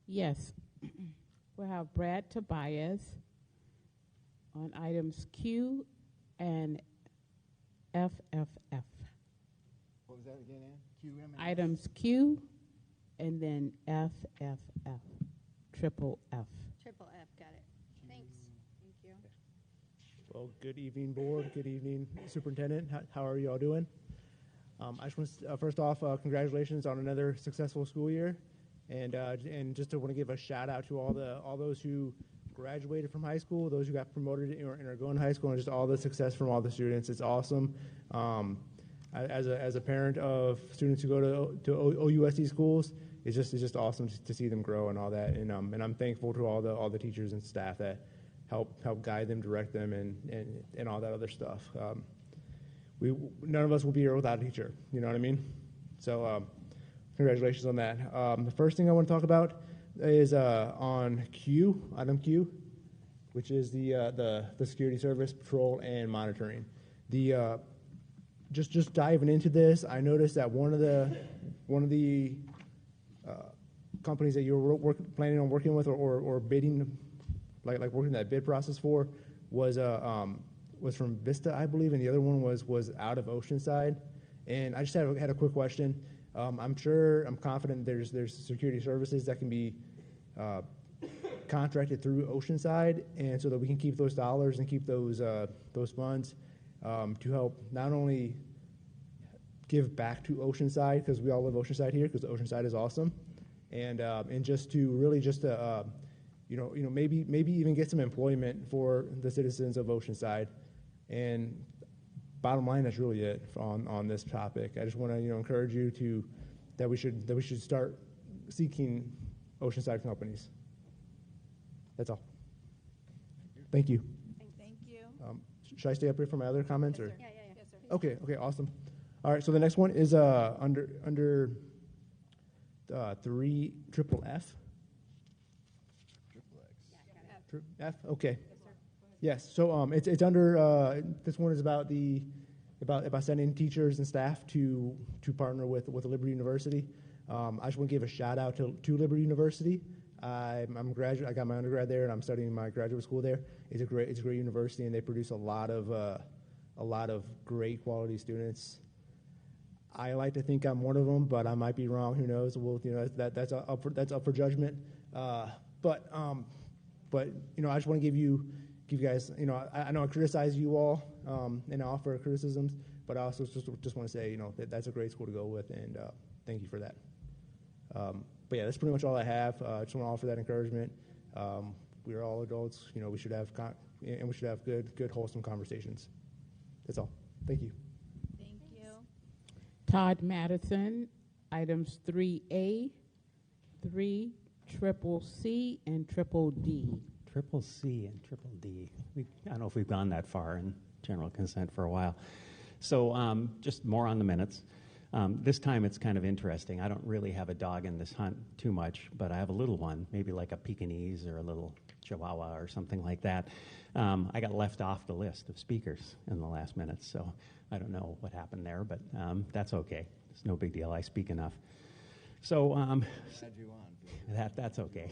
Yes. We'll have Brad Tobias on items Q and FFF. What was that again, Ann? QM and Items Q and then FFF. Triple F. Triple F, got it. Thanks. Thank you. Well, good evening, board. Good evening, superintendent. How are you all doing? I just want to, first off, congratulations on another successful school year, and just to want to give a shout out to all those who graduated from high school, those who got promoted and are going to high school, and just all the success from all the students. It's awesome. As a parent of students who go to OUSD schools, it's just awesome to see them grow and all that. And I'm thankful to all the teachers and staff that help guide them, direct them, and all that other stuff. None of us will be here without a teacher. You know what I mean? So congratulations on that. The first thing I want to talk about is on Q, item Q, which is the security service, patrol, and monitoring. Just diving into this, I noticed that one of the companies that you were planning on working with or bidding, like working that bid process for, was from Vista, I believe, and the other one was out of Oceanside. And I just had a quick question. I'm confident there's security services that can be contracted through Oceanside, and so that we can keep those dollars and keep those funds to help not only give back to Oceanside, because we all love Oceanside here, because Oceanside is awesome, and just to really maybe even get some employment for the citizens of Oceanside. And bottom line, that's really it on this topic. I just want to encourage you that we should start seeking Oceanside companies. That's all. Thank you. Thank you. Should I stay up here for my other comments? Yes, or? sir. Yeah. Yes, sir. Okay, awesome. All right, so the next one is under 3 triple F. Triple X. Yeah, got it. F. Okay. Yes, sir. Yes. So it's under. This one is about sending teachers and staff to partner with Liberty University. I just want to give a shout out to Liberty University. I'm a graduate. I got my undergrad there, and I'm studying my graduate school there. It's a great university, and they produce a lot of great quality students. I like to think I'm one of them, but I might be wrong. Who knows? Well, that's up for judgment. But I just want to give you guys. I know I criticize you all and offer criticisms, but I also just want to say that's a great school to go with, and thank you for that. But yeah, that's pretty much all I have. I just want to offer that encouragement. We're all adults. We should have good, wholesome conversations. That's all. Thank you. Thank you. Todd Madison, items 3A, 3, triple C, and triple D. Triple C and triple D. I don't know if we've gone that far in general consent for a while. So just more on the minutes. This time it's kind of interesting. I don't really have a dog in this hunt too much, but I have a little one, maybe like a Pekingese or a little Chihuahua or something like that. I got left off the list of speakers in the last minute, so I don't know what happened there, but that's okay. It's no big deal. I speak enough. So Glad you on. that's okay.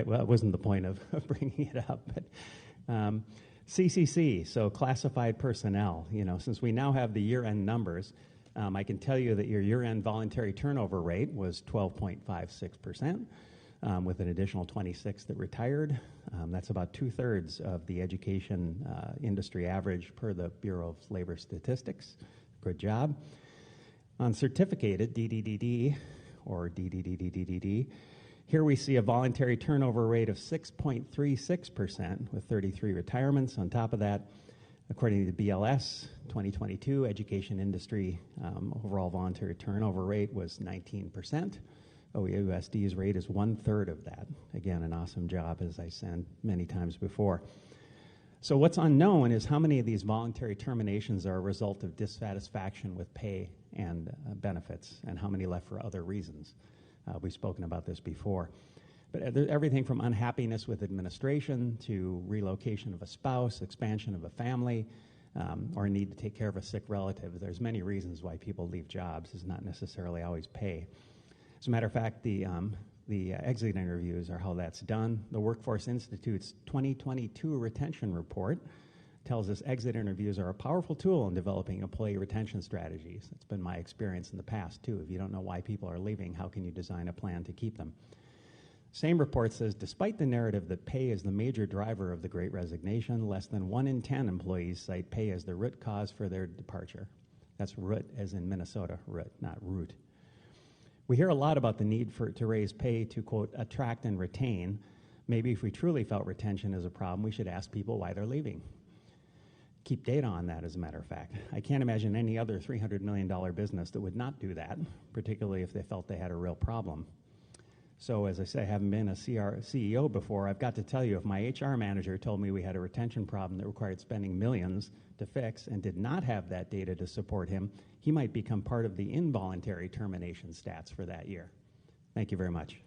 Well, it wasn't the point of bringing it up, but CCC, so classified personnel. Since we now have the year-end numbers, I can tell you that your year-end voluntary turnover rate was 12.56%, with an additional 26 that retired. That's about 2/3 of the education industry average per the Bureau of Labor Statistics. Good job. On certificated, DDDD, or DDDDDD, here we see a voluntary turnover rate of 6.36% with 33 retirements. On top of that, according to the BLS 2022 education industry overall voluntary turnover rate was 19%. OUSD's rate is 1/3 of that. Again, an awesome job, as I said many times before. So what's unknown is how many of these voluntary terminations are a result of dissatisfaction with pay and benefits, and how many left for other reasons. We've spoken about this before. But everything from unhappiness with administration to relocation of a spouse, expansion of a family, or a need to take care of a sick relative. There's many reasons why people leave jobs. It's not necessarily always pay. As a matter of fact, the exit interviews are how that's done. The Workforce Institute's 2022 retention report tells us exit interviews are a powerful tool in developing employee retention strategies. It's been my experience in the past, too. If you don't know why people are leaving, how can you design a plan to keep them? Same report says, despite the narrative that pay is the major driver of the Great Resignation, less than 1 in 10 employees cite pay as the root cause for their departure. That's root, as in Minnesota, root, not root. We hear a lot about the need to raise pay to, quote, attract and retain. Maybe if we truly felt retention is a problem, we should ask people why they're leaving. Keep data on that, as a matter of fact. I can't imagine any other $300 million business that would not do that, particularly if they felt they had a real problem. So, as I say, I haven't been a CEO before. I've got to tell you, if my HR manager told me we had a retention problem that required spending millions to fix and did not have that data to support him, he might become part of the involuntary termination stats for that year. Thank you very much.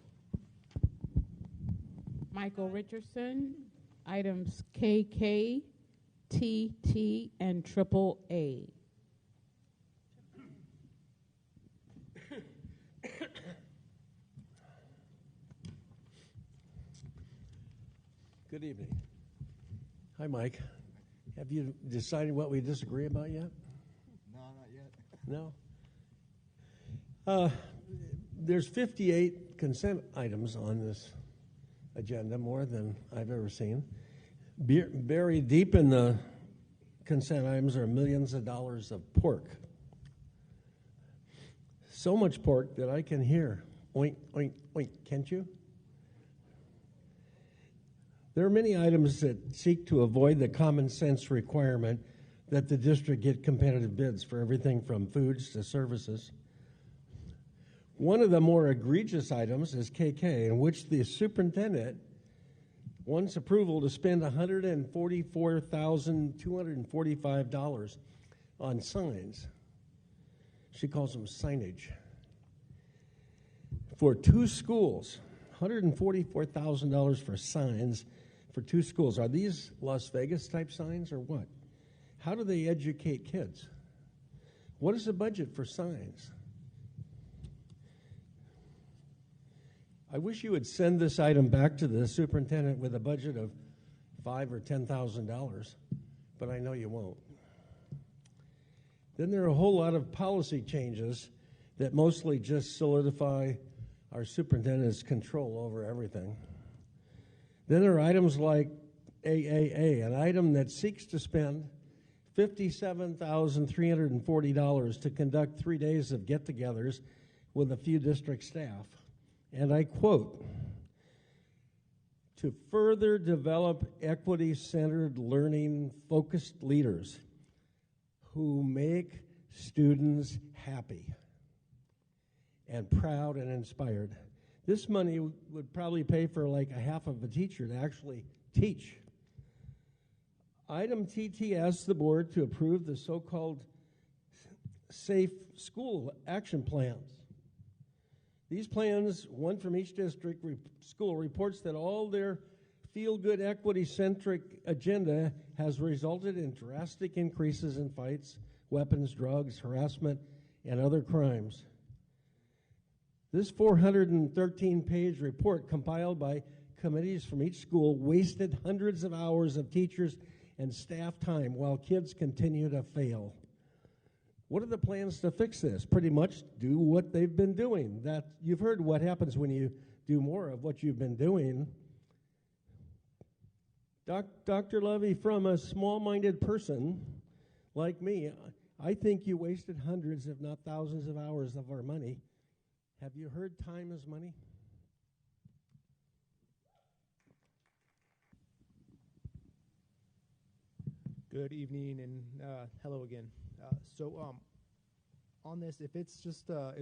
Michael Richardson, items KK, TT, and triple A. Good evening. Hi, Mike. Have you decided what we disagree about yet? No, not yet. No? There's 58 consent items on this agenda, more than I've ever seen. Buried deep in the consent items are millions of dollars of pork. So much pork that I can hear oink, oink, oink, can't you? There are many items that seek to avoid the common sense requirement that the district get competitive bids for everything from foods to services. One of the more egregious items is KK, in which the superintendent wants approval to spend $144,245 on signs. She calls them signage. For 2 schools, $144,000 for signs for 2 schools. Are these Las Vegas type signs or what? How do they educate kids? What is the budget for signs? I wish you would send this item back to the superintendent with a budget of $5,000 or $10,000, but I know you won't. Then there are a whole lot of policy changes that mostly just solidify our superintendent's control over everything. Then there are items like AAA, an item that seeks to spend $57,340 to conduct 3 days of get-togethers with a few district staff. And I quote, to further develop equity-centered learning focused leaders who make students happy and proud and inspired. This money would probably pay for like a half of a teacher to actually teach. Item TT asks the board to approve the so-called safe school action plans. These plans, one from each district school, reports that all their feel-good equity-centric agenda has resulted in drastic increases in fights, weapons, drugs, harassment, and other crimes. This 413-page report compiled by committees from each school wasted hundreds of hours of teachers and staff time while kids continue to fail. What are the plans to fix this? Pretty much do what they've been doing. That you've heard what happens when you do more of what you've been doing. Dr. Levy, from a small-minded person like me, I think you wasted hundreds, if not thousands of hours of our money. Have you heard time is money? Good evening and hello again. On this, if it's just to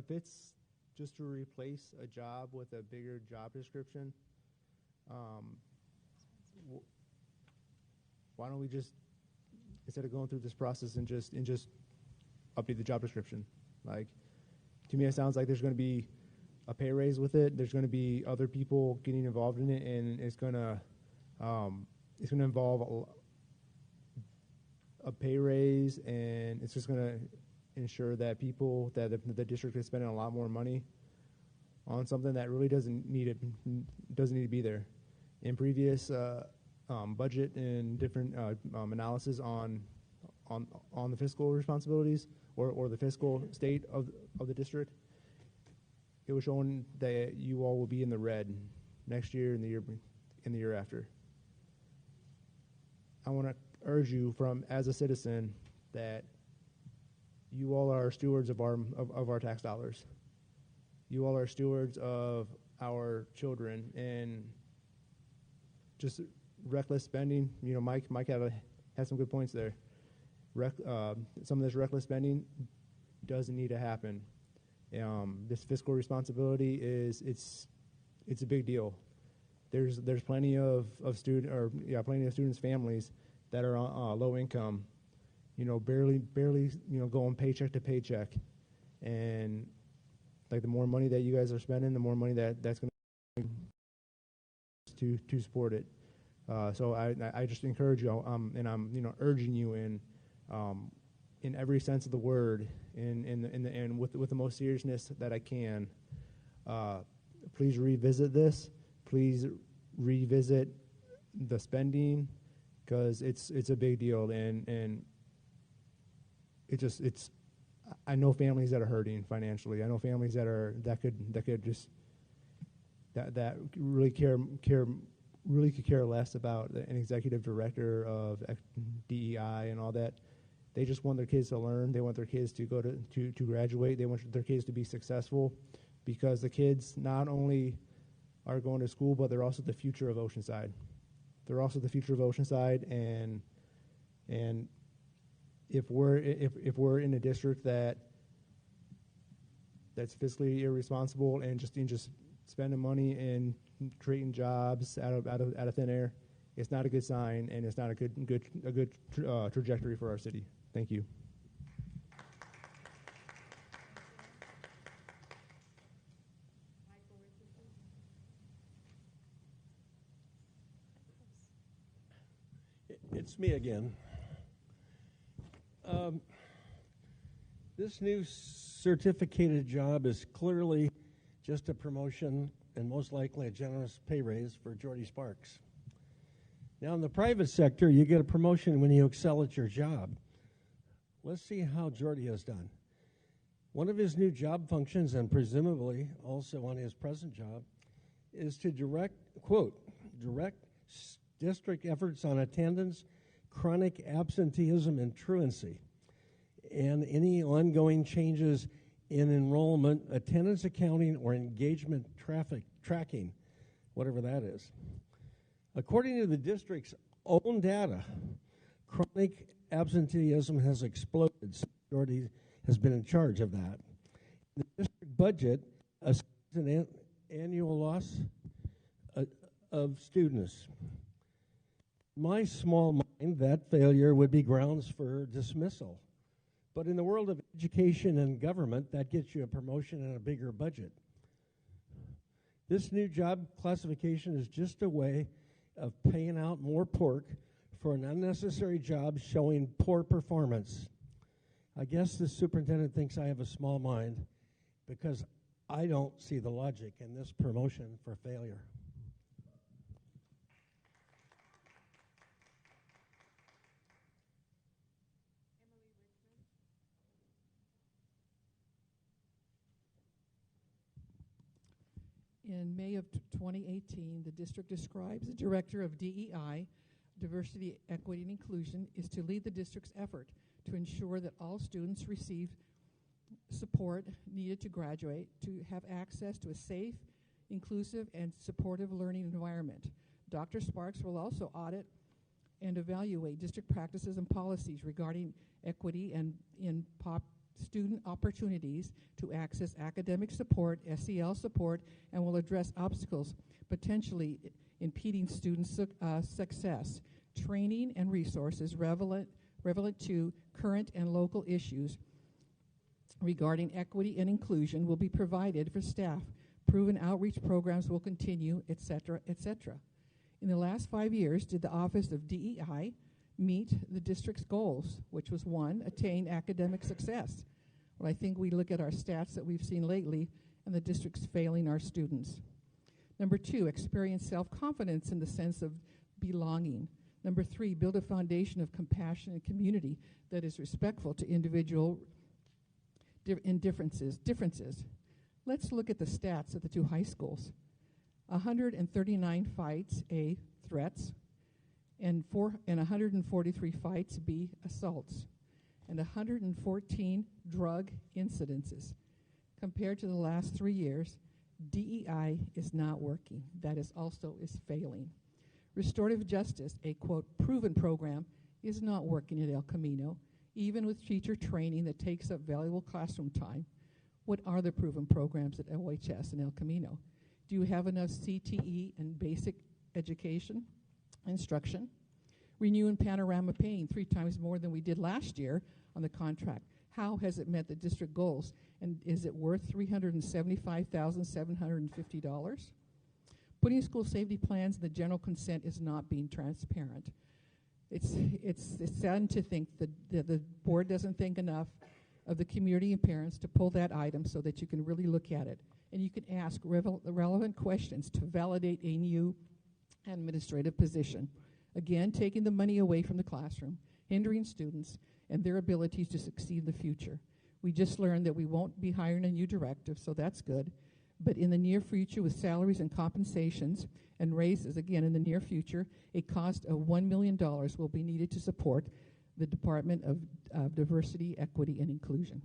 replace a job with a bigger job description, why don't we just, instead of going through this process and just update the job description? Like, to me, it sounds like there's going to be a pay raise with it. There's going to be other people getting involved in it, and it's going to involve a pay raise, and it's just going to ensure that the district is spending a lot more money on something that really doesn't need to be there. In previous budget and different analysis on the fiscal responsibilities or the fiscal state of the district, it was showing that you all will be in the red next year and the year after. I want to urge you as a citizen that you all are stewards of our tax dollars. You all are stewards of our children, and just reckless spending. You know, Mike had some good points there. Some of this reckless spending doesn't need to happen. This fiscal responsibility it's a big deal. There's plenty of students' families that are on low income, barely going paycheck to paycheck, and like the more money that you guys are spending, the more money that's going to support it. So I just encourage you, and I'm urging you in every sense of the word, and with the most seriousness that I can. Please revisit this. Please revisit the spending, because it's a big deal, and it's. I know families that are hurting financially. I know families that really could care less about an executive director of DEI and all that. They just want their kids to learn. They want their kids to go to graduate. They want their kids to be successful, because the kids not only are going to school, but they're also the future of Oceanside. They're also the future of Oceanside, and if we're in a district that's fiscally irresponsible and just spending money and creating jobs out of thin air, it's not a good sign, and it's not a good trajectory for our city. Thank you. It's me again. This new certificated job is clearly just a promotion and most likely a generous pay raise for Jordy Sparks. Now, in the private sector, you get a promotion when you excel at your job. Let's see how Jordy has done. One of his new job functions, and presumably also on his present job, is to direct district efforts on attendance, chronic absenteeism, and truancy, and any ongoing changes in enrollment, attendance accounting, or engagement tracking, whatever that is. According to the district's own data, chronic absenteeism has exploded since Jordy has been in charge of that. The district budget assigns an annual loss of students. In my small mind, that failure would be grounds for dismissal. But in the world of education and government, that gets you a promotion and a bigger budget. This new job classification is just a way of paying out more pork for an unnecessary job showing poor performance. I guess the superintendent thinks I have a small mind, because I don't see the logic in this promotion for failure. In May of 2018, the district describes the director of DEI, Diversity, Equity, and Inclusion, is to lead the district's effort to ensure that all students receive support needed to graduate, to have access to a safe, inclusive, and supportive learning environment. Dr. Sparks will also audit and evaluate district practices and policies regarding equity and in student opportunities to access academic support, SEL support, and will address obstacles potentially impeding students' success. Training and resources relevant to current and local issues regarding equity and inclusion will be provided for staff. Proven outreach programs will continue, etc., etc. In the last 5 years, did the Office of DEI meet the district's goals, which was 1, attain academic success? Well, I think we look at our stats that we've seen lately, and the district's failing our students. Number 2, experience self-confidence in the sense of belonging. Number 3, build a foundation of compassion and community that is respectful to individual differences. Let's look at the stats at the 2 high schools. 139 fights, A, threats, and 143 fights, B, assaults, and 114 drug incidences. Compared to the last 3 years, DEI is not working. That is failing. Restorative justice, a, quote, proven program, is not working at El Camino, even with teacher training that takes up valuable classroom time. What are the proven programs at OHS and El Camino? Do you have enough CTE and basic education, instruction? Renew and Panorama paying 3 times more than we did last year on the contract. How has it met the district goals? And is it worth $375,750? Putting school safety plans in the general consent is not being transparent. It's saddened to think that the board doesn't think enough of the community and parents to pull that item so that you can really look at it. And you can ask relevant questions to validate a new administrative position. Again, taking the money away from the classroom, hindering students and their abilities to succeed in the future. We just learned that we won't be hiring a new directive, so that's good. But in the near future, with salaries and compensations and raises, again, in the near future, a cost of $1 million will be needed to support the Department of Diversity, Equity, and Inclusion.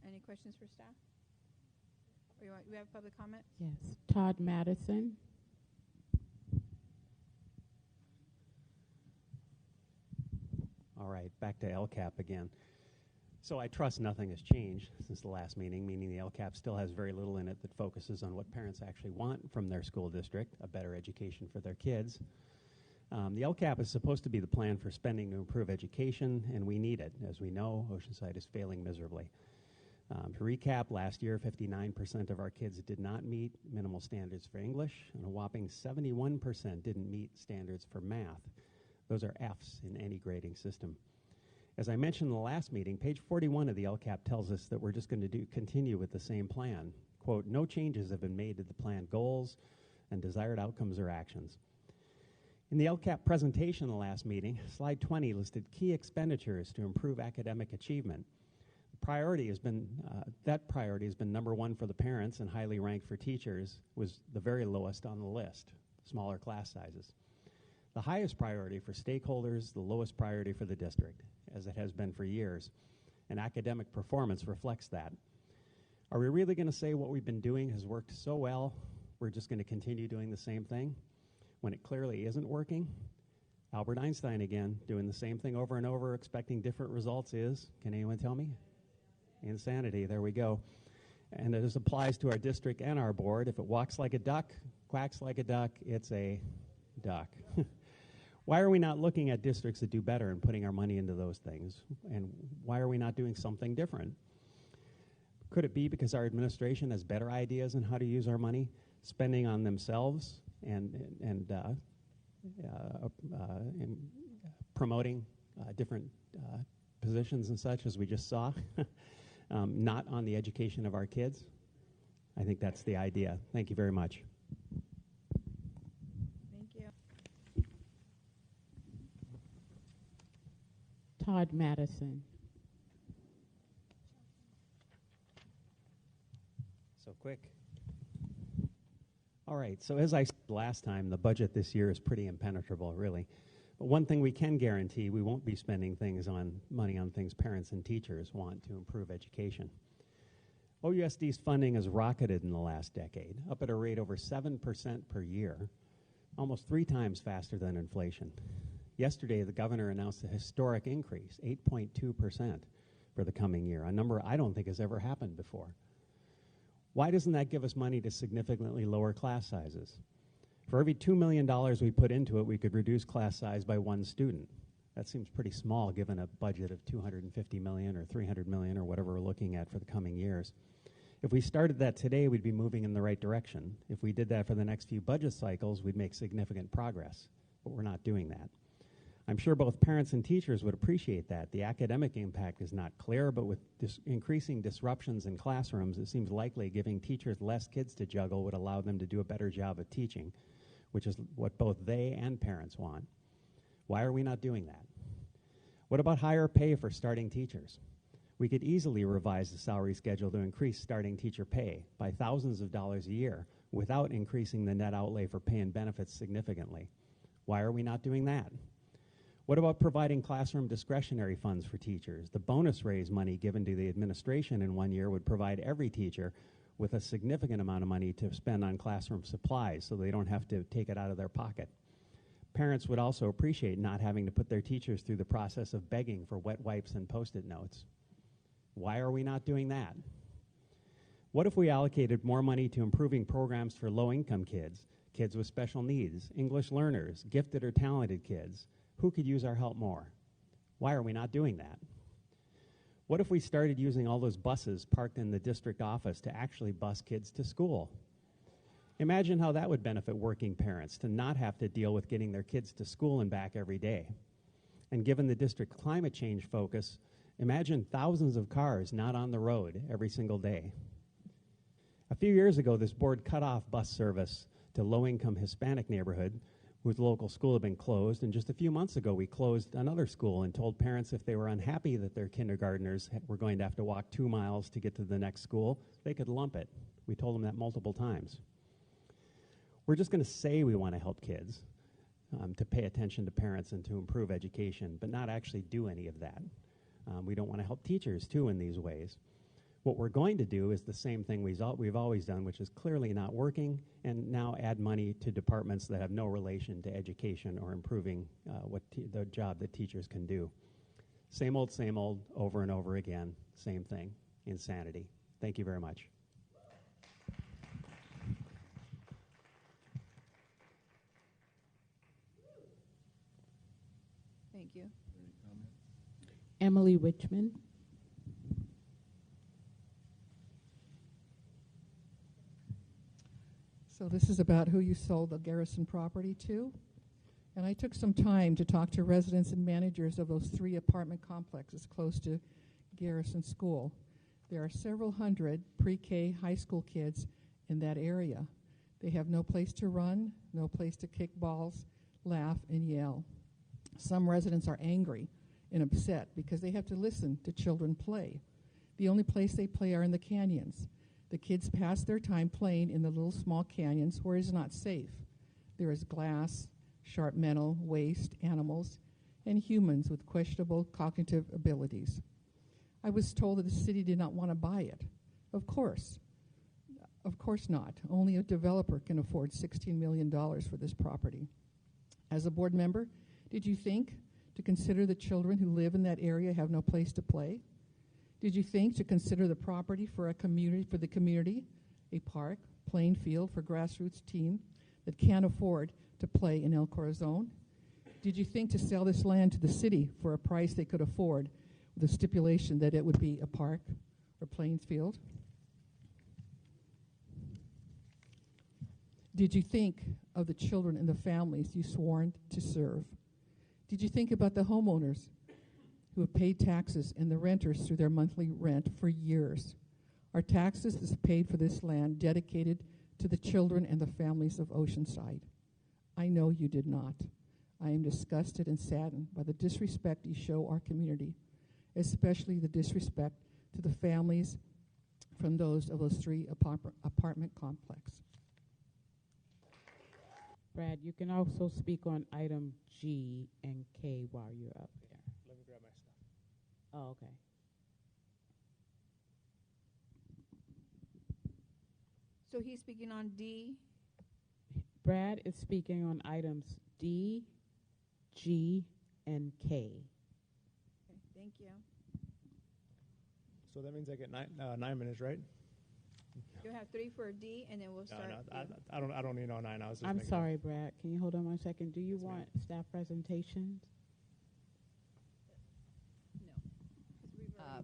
Any questions for staff? We have public comment? Yes. Todd Madison. All right, back to LCAP again. So I trust nothing has changed since the last meeting, meaning the LCAP still has very little in it that focuses on what parents actually want from their school district, a better education for their kids. The LCAP is supposed to be the plan for spending to improve education, and we need it. As we know, Oceanside is failing miserably. To recap, last year, 59% of our kids did not meet minimal standards for English, and a whopping 71% didn't meet standards for math. Those are Fs in any grading system. As I mentioned in the last meeting, page 41 of the LCAP tells us that we're just going to continue with the same plan. Quote, no changes have been made to the plan goals and desired outcomes or actions. In the LCAP presentation in the last meeting, slide 20 listed key expenditures to improve academic achievement. That priority has been number 1 for the parents and highly ranked for teachers, was the very lowest on the list, smaller class sizes. The highest priority for stakeholders, the lowest priority for the district, as it has been for years, and academic performance reflects that. Are we really going to say what we've been doing has worked so well, we're just going to continue doing the same thing, when it clearly isn't working? Albert Einstein again, doing the same thing over and over, expecting different results is, can anyone tell me? Insanity, there we go. And this applies to our district and our board. If it walks like a duck, quacks like a duck, it's a duck. Why are we not looking at districts that do better and putting our money into those things? And why are we not doing something different? Could it be because our administration has better ideas on how to use our money, spending on themselves and promoting different positions and such, as we just saw, not on the education of our kids? I think that's the idea. Thank you very much. Todd Madison. So quick. All right, so as I said last time, the budget this year is pretty impenetrable, really. But one thing we can guarantee, we won't be spending money on things parents and teachers want to improve education. OUSD's funding has rocketed in the last decade, up at a rate over 7% per year, almost 3 times faster than inflation. Yesterday, the governor announced a historic increase, 8.2% for the coming year, a number I don't think has ever happened before. Why doesn't that give us money to significantly lower class sizes? For every $2 million we put into it, we could reduce class size by 1 student. That seems pretty small given a budget of $250 million or $300 million or whatever we're looking at for the coming years. If we started that today, we'd be moving in the right direction. If we did that for the next few budget cycles, we'd make significant progress, but we're not doing that. I'm sure both parents and teachers would appreciate that. The academic impact is not clear, but with increasing disruptions in classrooms, it seems likely giving teachers less kids to juggle would allow them to do a better job of teaching, which is what both they and parents want. Why are we not doing that? What about higher pay for starting teachers? We could easily revise the salary schedule to increase starting teacher pay by thousands of dollars a year without increasing the net outlay for pay and benefits significantly. Why are we not doing that? What about providing classroom discretionary funds for teachers? The bonus raise money given to the administration in 1 year would provide every teacher with a significant amount of money to spend on classroom supplies so they don't have to take it out of their pocket. Parents would also appreciate not having to put their teachers through the process of begging for wet wipes and Post-it notes. Why are we not doing that? What if we allocated more money to improving programs for low-income kids, kids with special needs, English learners, gifted or talented kids? Who could use our help more? Why are we not doing that? What if we started using all those buses parked in the district office to actually bus kids to school? Imagine how that would benefit working parents to not have to deal with getting their kids to school and back every day. And given the district climate change focus, imagine thousands of cars not on the road every single day. A few years ago, this board cut off bus service to low-income Hispanic neighborhood whose local school had been closed, and just a few months ago we closed another school and told parents if they were unhappy that their kindergartners were going to have to walk 2 miles to get to the next school, they could lump it. We told them that multiple times. We're just going to say we want to help kids, to pay attention to parents and to improve education, but not actually do any of that. We don't want to help teachers, too, in these ways. What we're going to do is the same thing we've always done, which is clearly not working, and now add money to departments that have no relation to education or improving the job that teachers can do. Same old, over and over again, same thing, insanity. Thank you very much. Thank you. Emily Richmond. So this is about who you sold the Garrison property to. And I took some time to talk to residents and managers of those 3 apartment complexes close to Garrison School. There are several hundred pre-K high school kids in that area. They have no place to run, no place to kick balls, laugh, and yell. Some residents are angry and upset because they have to listen to children play. The only place they play are in the canyons. The kids pass their time playing in the little small canyons where it is not safe. There is glass, sharp metal, waste, animals, and humans with questionable cognitive abilities. I was told that the city did not want to buy it. Of course not. Only a developer can afford $16 million for this property. As a board member, did you think to consider the children who live in that area have no place to play? Did you think to consider the property for the community, a park, playing field for grassroots team that can't afford to play in El Corazon? Did you think to sell this land to the city for a price they could afford with a stipulation that it would be a park or playing field? Did you think of the children and the families you sworn to serve? Did you think about the homeowners who have paid taxes and the renters through their monthly rent for years? Our taxes is paid for this land dedicated to the children and the families of Oceanside. I know you did not. I am disgusted and saddened by the disrespect you show our community, especially the disrespect to the families from those 3 apartment complexes. Brad, you can also speak on item G and K while you're up there. Let me grab my stuff. Oh, okay. So he's speaking on D. Brad is speaking on items D, G, and K. Okay, thank you. So that means I get 9 minutes, right? You have 3 for D, and then we'll start. No, I don't need no 9 hours. I'm sorry, Brad. Can you hold on 1 second? Do you want staff presentations?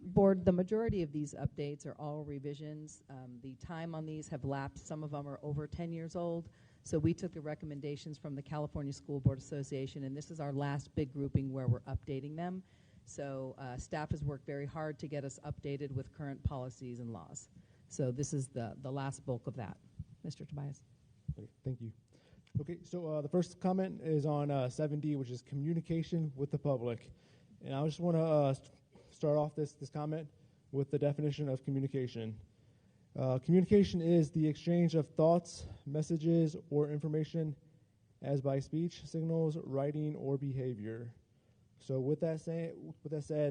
Board, the majority of these updates are all revisions. The time on these have lapsed. Some of them are over 10 years old. So we took the recommendations from the California School Board Association, and this is our last big grouping where we're updating them. So staff has worked very hard to get us updated with current policies and laws. So this is the last bulk of that. Mr. Tobias. Okay, thank you. Okay, so the first comment is on 7D, which is communication with the public. And I just want to start off this comment with the definition of communication. Communication is the exchange of thoughts, messages, or information as by speech, signals, writing, or behavior. So with that said,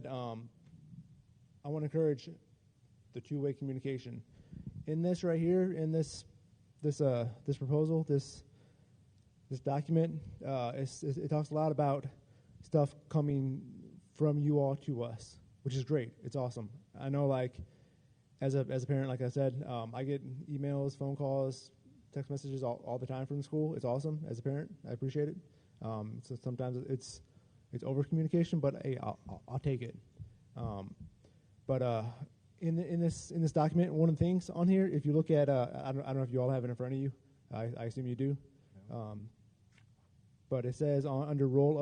I want to encourage the two-way communication. In this right here, in this proposal, this document, it talks a lot about stuff coming from you all to us, which is great. It's awesome. I know, like, as a parent, like I said, I get emails, phone calls, text messages all the time from the school. It's awesome. As a parent, I appreciate it. So sometimes it's over communication, but hey, I'll take it. In this document, one of the things on here, if you look at, I don't know if you all have it in front of you. I assume you do. But it says under role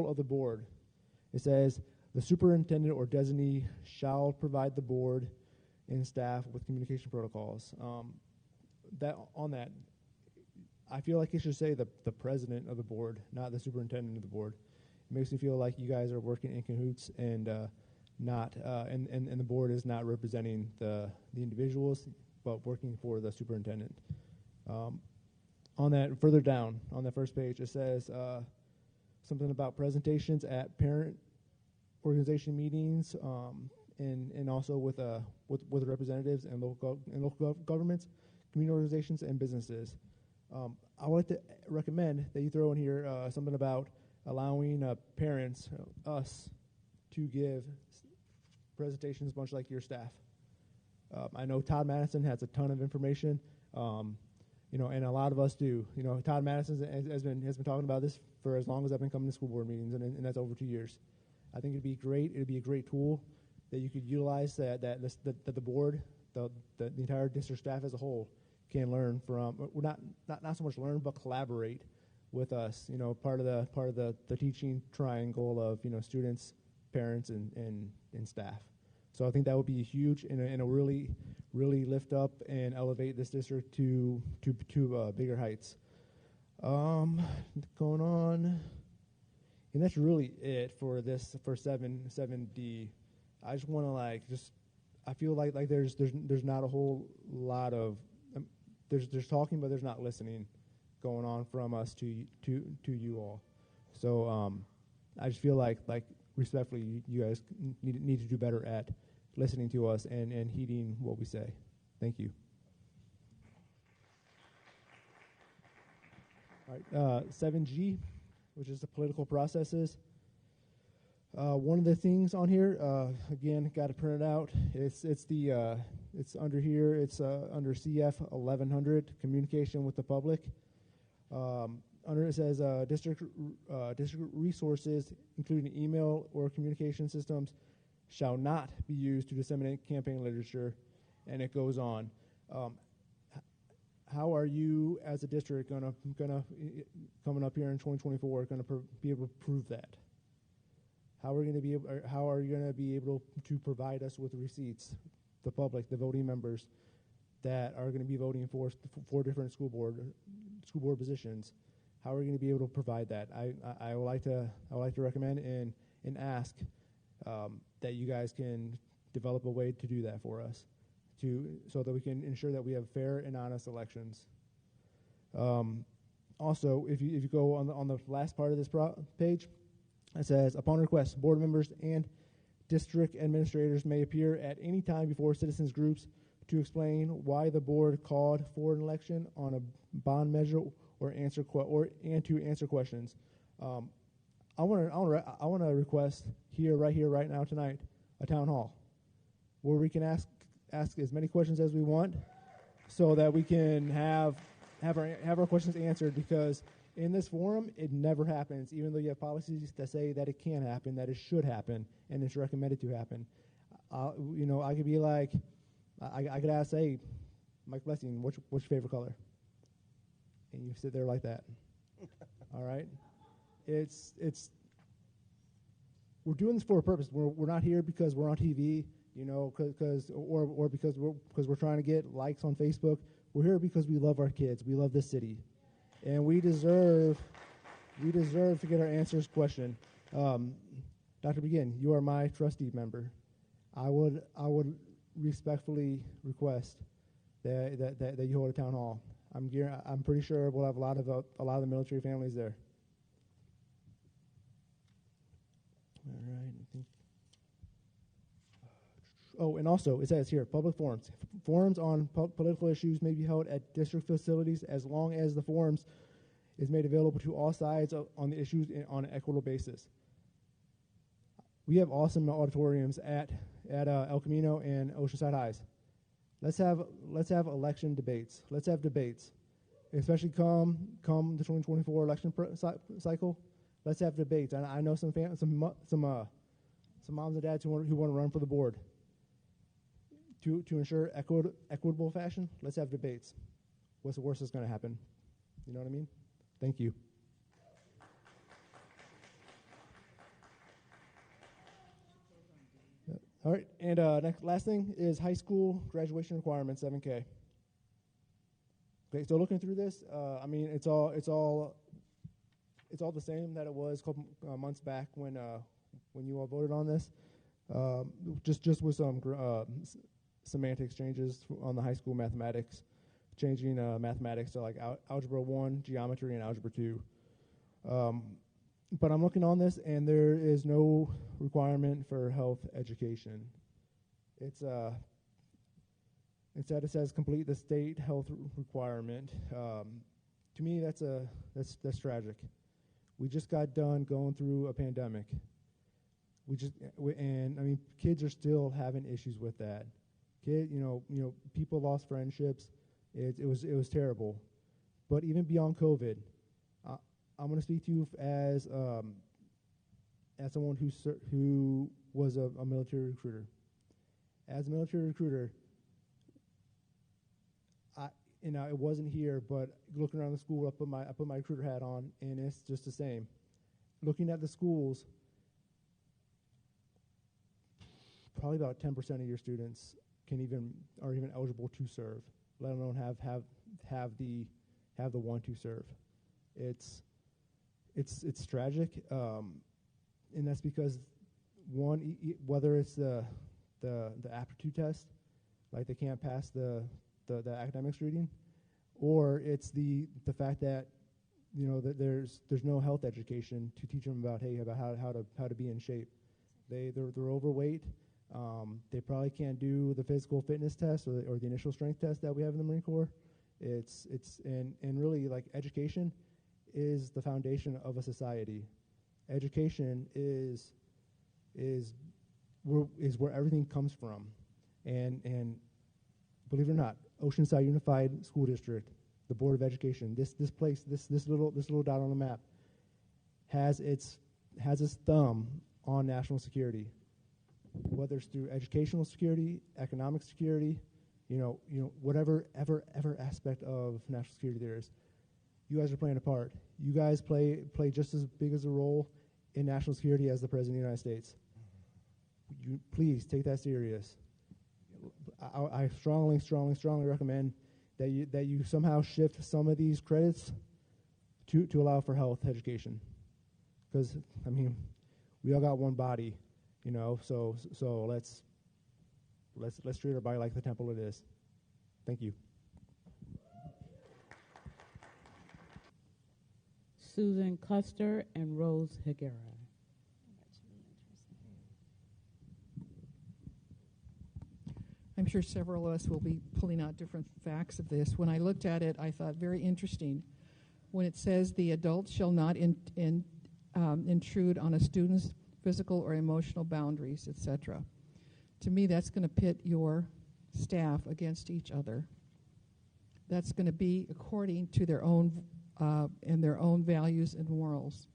of the board, it says the superintendent or designee shall provide the board and staff with communication protocols. I feel like it should say the president of the board, not the superintendent of the board. It makes me feel like you guys are working in cahoots and not and the board is not representing the individuals, but working for the superintendent. On that, further down on the first page, it says something about presentations at parent organization meetings, and also with representatives and local governments, community organizations, and businesses. I would like to recommend that you throw in here something about allowing parents, us, to give presentations much like your staff. I know Todd Madison has a ton of information, and a lot of us do. Todd Madison has been talking about this for as long as I've been coming to school board meetings, and that's over 2 years. I think it'd be great. It'd be a great tool that you could utilize that the board, the entire district staff as a whole, can learn from. Not so much learn, but collaborate with us. Part of the teaching triangle of students, parents, and staff. So I think that would be huge and a really lift up and elevate this district to bigger heights. Going on, and that's really it for 7D. I just want to I feel like there's not a whole lot of there's talking, but there's not listening going on from us to you all. So I just feel like respectfully, you guys need to do better at listening to us and heeding what we say. Thank you. All right, 7G, which is the political processes. One of the things on here, again, got to print it out. It's under here. It's under CF 1100, communication with the public. Under it says district resources, including email or communication systems, shall not be used to disseminate campaign literature, and it goes on. How are you, as a district, gonna coming up here in 2024, gonna be able to prove that? How are you gonna be able to provide us with receipts, the public, the voting members, that are going to be voting for 4 different school board positions? How are we going to be able to provide that? I would like to recommend and ask that you guys can develop a way to do that for us, so that we can ensure that we have fair and honest elections. Also, if you go on the last part of this page, it says, upon request, board members and district administrators may appear at any time before citizens groups to explain why the board called for an election on a bond measure or to answer questions. I want to request right now tonight a town hall where we can ask as many questions as we want, so that we can have our questions answered. Because in this forum, it never happens, even though you have policies that say that it can happen, that it should happen, and it's recommended to happen. I could be like, I could ask, hey, Mike Blessing, what's your favorite color? and you sit there like that. All right? We're doing this for a purpose. We're not here because we're on TV, you know, or because we're trying to get likes on Facebook. We're here because we love our kids. We love this city, and we deserve to get our answers questioned. Dr. Begin, you are my trustee member. I would respectfully request that you hold a town hall. I'm pretty sure we'll have a lot of the military families there. All right. I think. Oh, and also it says here, public forums. Forums on political issues may be held at district facilities as long as the forums is made available to all sides on the issues on an equitable basis. We have awesome auditoriums at El Camino and Oceanside Highs. Let's have election debates. Let's have debates, especially come the 2024 election cycle. Let's have debates. And I know some moms and dads who want to run for the board. To ensure equitable fashion, let's have debates. What's the worst that's going to happen? You know what I mean? Thank you. All right, and last thing is high school graduation requirements, 7K. Okay, so looking through this, I mean, it's all the same that it was a couple months back when you all voted on this. Just with some semantics changes on the high school mathematics, changing mathematics to like Algebra 1, Geometry, and Algebra 2. But I'm looking on this, and there is no requirement for health education. Instead, it says complete the state health requirement. To me, that's tragic. We just got done going through a pandemic. And I mean, kids are still having issues with that. People lost friendships. It was terrible. But even beyond COVID, I'm going to speak to you as someone who was a military recruiter. As a military recruiter, it wasn't here, but looking around the school, I put my recruiter hat on, and it's just the same. Looking at the schools, probably about 10% of your students are even eligible to serve, let alone have the want to serve. It's tragic, and that's because one, whether it's the aptitude test, like they can't pass the academics reading, or it's the fact that that there's no health education to teach them about how to be in shape. They're overweight. They probably can't do the physical fitness test or the initial strength test that we have in the Marine Corps. And really, like, education is the foundation of a society. Education is where everything comes from. And believe it or not, Oceanside Unified School District, the Board of Education, this little dot on the map has its thumb on national security, whether it's through educational security, economic security, whatever ever aspect of national security there is. You guys are playing a part. You guys play just as big as a role in national security as the President of the United States. You please take that serious. I strongly recommend that you somehow shift some of these credits to allow for health education, because I mean, we all got one body, So let's treat our body like the temple it is. Thank you. Susan Custer and Rose Higuera. I'm sure several of us will be pulling out different facts of this. When I looked at it, I thought very interesting. When it says the adult shall not intrude on a student's physical or emotional boundaries, etc. To me, that's going to pit your staff against each other. That's going to be according to their own and their own values and morals.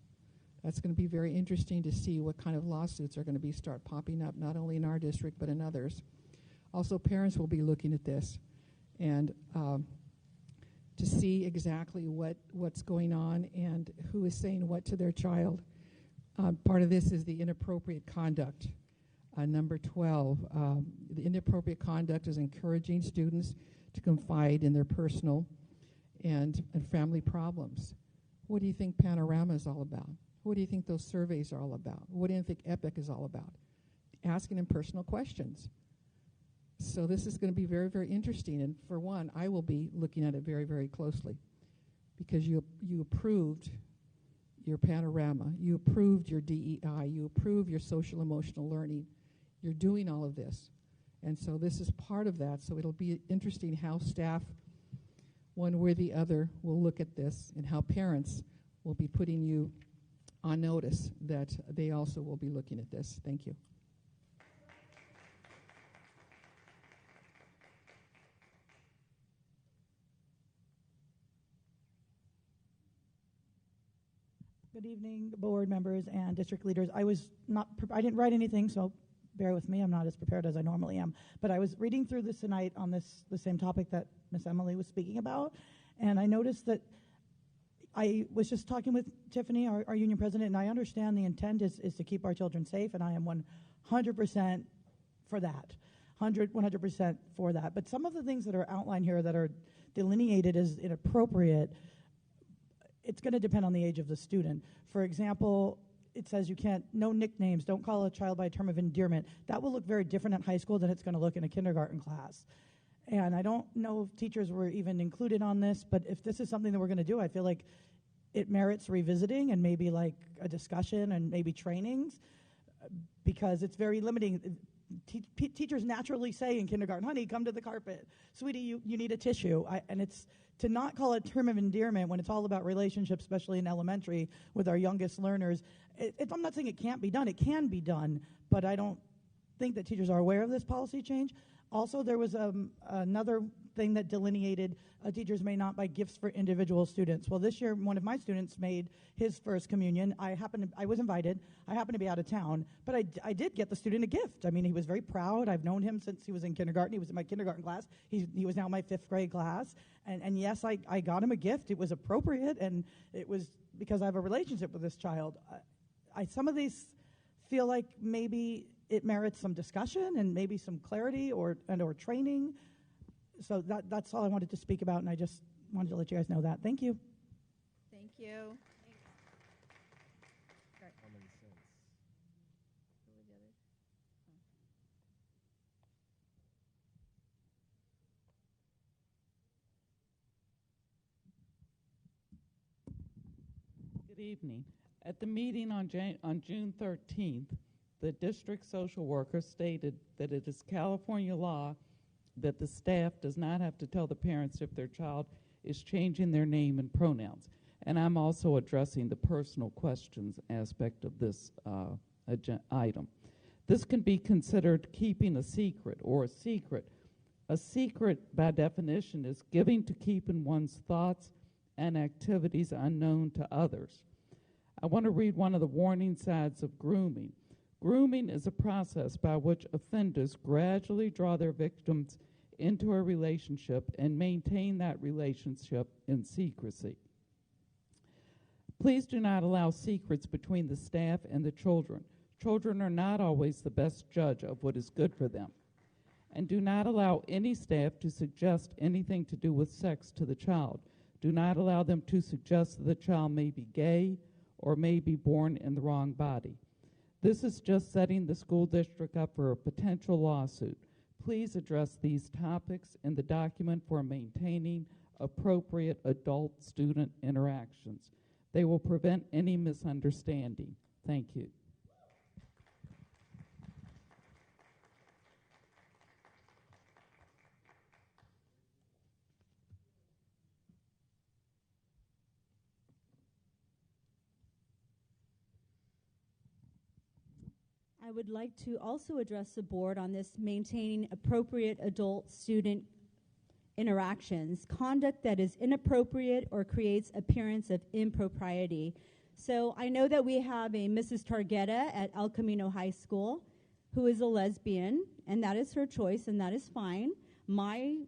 That's going to be very interesting to see what kind of lawsuits are going to start popping up, not only in our district but in others. Also, parents will be looking at this, and to see exactly what's going on and who is saying what to their child. Part of this is the inappropriate conduct. Number 12, the inappropriate conduct is encouraging students to confide in their personal and family problems. What do you think Panorama is all about? What do you think those surveys are all about? What do you think EPIC is all about? Asking them personal questions. So this is going to be very, very interesting. And for one, I will be looking at it very, very closely because you approved your Panorama, you approved your DEI, you approved your social emotional learning. You're doing all of this. And so this is part of that. So it'll be interesting how staff, one way or the other, will look at this and how parents will be putting you on notice that they also will be looking at this. Thank you. Good evening, board members and district leaders. I didn't write anything, so bear with me. I'm not as prepared as I normally am. But I was reading through this tonight on the same topic that Miss Emily was speaking about, and I noticed that I was just talking with Tiffany, our union president, and I understand the intent is to keep our children safe, and I am 100% for that. 100% for that. But some of the things that are outlined here that are delineated as inappropriate, it's going to depend on the age of the student. For example, it says no nicknames, don't call a child by a term of endearment. That will look very different at high school than it's going to look in a kindergarten class. And I don't know if teachers were even included on this, but if this is something that we're going to do, I feel like it merits revisiting and maybe like a discussion and maybe trainings, because it's very limiting. Teachers naturally say in kindergarten, honey, come to the carpet. Sweetie, you need a tissue. And it's to not call it term of endearment when it's all about relationships, especially in elementary with our youngest learners. I'm not saying it can't be done. It can be done, but I don't think that teachers are aware of this policy change. Also, there was another thing that delineated teachers may not buy gifts for individual students. Well, this year, one of my students made his first communion. I was invited. I happened to be out of town, but I did get the student a gift. I mean, he was very proud. I've known him since he was in kindergarten. He was in my kindergarten class. He was now in my 5th grade class. And yes, I got him a gift. It was appropriate, and it was because I have a relationship with this child. Some of these feel like maybe it merits some discussion and maybe some clarity or training. So that's all I wanted to speak about, and I just wanted to let you guys know that. Thank you. Thank you. Common sense. Good evening. At the meeting on June 13th, the district social worker stated that it is California law that the staff does not have to tell the parents if their child is changing their name and pronouns. And I'm also addressing the personal questions aspect of this item. This can be considered keeping a secret or a secret. A secret, by definition, is giving to keeping one's thoughts and activities unknown to others. I want to read one of the warning signs of grooming. Grooming is a process by which offenders gradually draw their victims into a relationship and maintain that relationship in secrecy. Please do not allow secrets between the staff and the children. Children are not always the best judge of what is good for them. And do not allow any staff to suggest anything to do with sex to the child. Do not allow them to suggest that the child may be gay or may be born in the wrong body. This is just setting the school district up for a potential lawsuit. Please address these topics in the document for maintaining appropriate adult-student interactions. They will prevent any misunderstanding. Thank you. I would like to also address the board on this maintaining appropriate adult-student interactions, conduct that is inappropriate or creates appearance of impropriety. So I know that we have a Mrs. Targetta at El Camino High School who is a lesbian, and that is her choice, and that is fine. My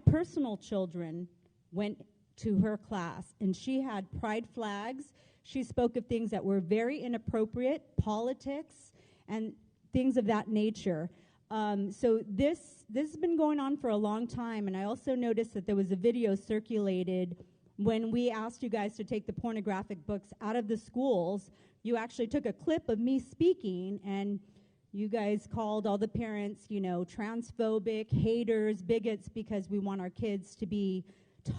personal children went to her class, and she had pride flags. She spoke of things that were very inappropriate, politics, and things of that nature. So this has been going on for a long time, and I also noticed that there was a video circulated when we asked you guys to take the pornographic books out of the schools. You actually took a clip of me speaking, and you guys called all the parents, transphobic, haters, bigots, because we want our kids to be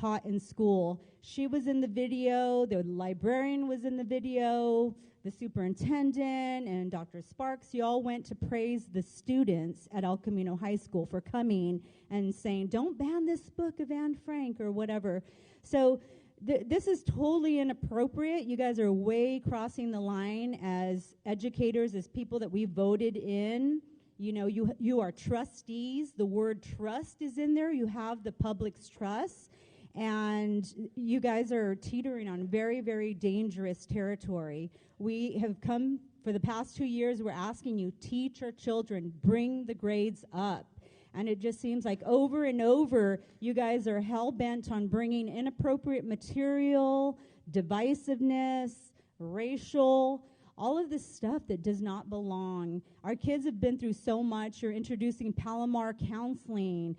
taught in school. She was in the video, the librarian was in the video, the superintendent and Dr. Sparks, you all went to praise the students at El Camino High School for coming and saying, don't ban this book of Anne Frank or whatever. So this is totally inappropriate. You guys are way crossing the line as educators, as people that we voted in. You are trustees. The word trust is in there. You have the public's trust. And you guys are teetering on very, very dangerous territory. We have come, for the past 2 years, we're asking you, teach our children, bring the grades up. And it just seems like over and over, you guys are hell-bent on bringing inappropriate material, divisiveness, racial, all of this stuff that does not belong. Our kids have been through so much. You're introducing Palomar counseling.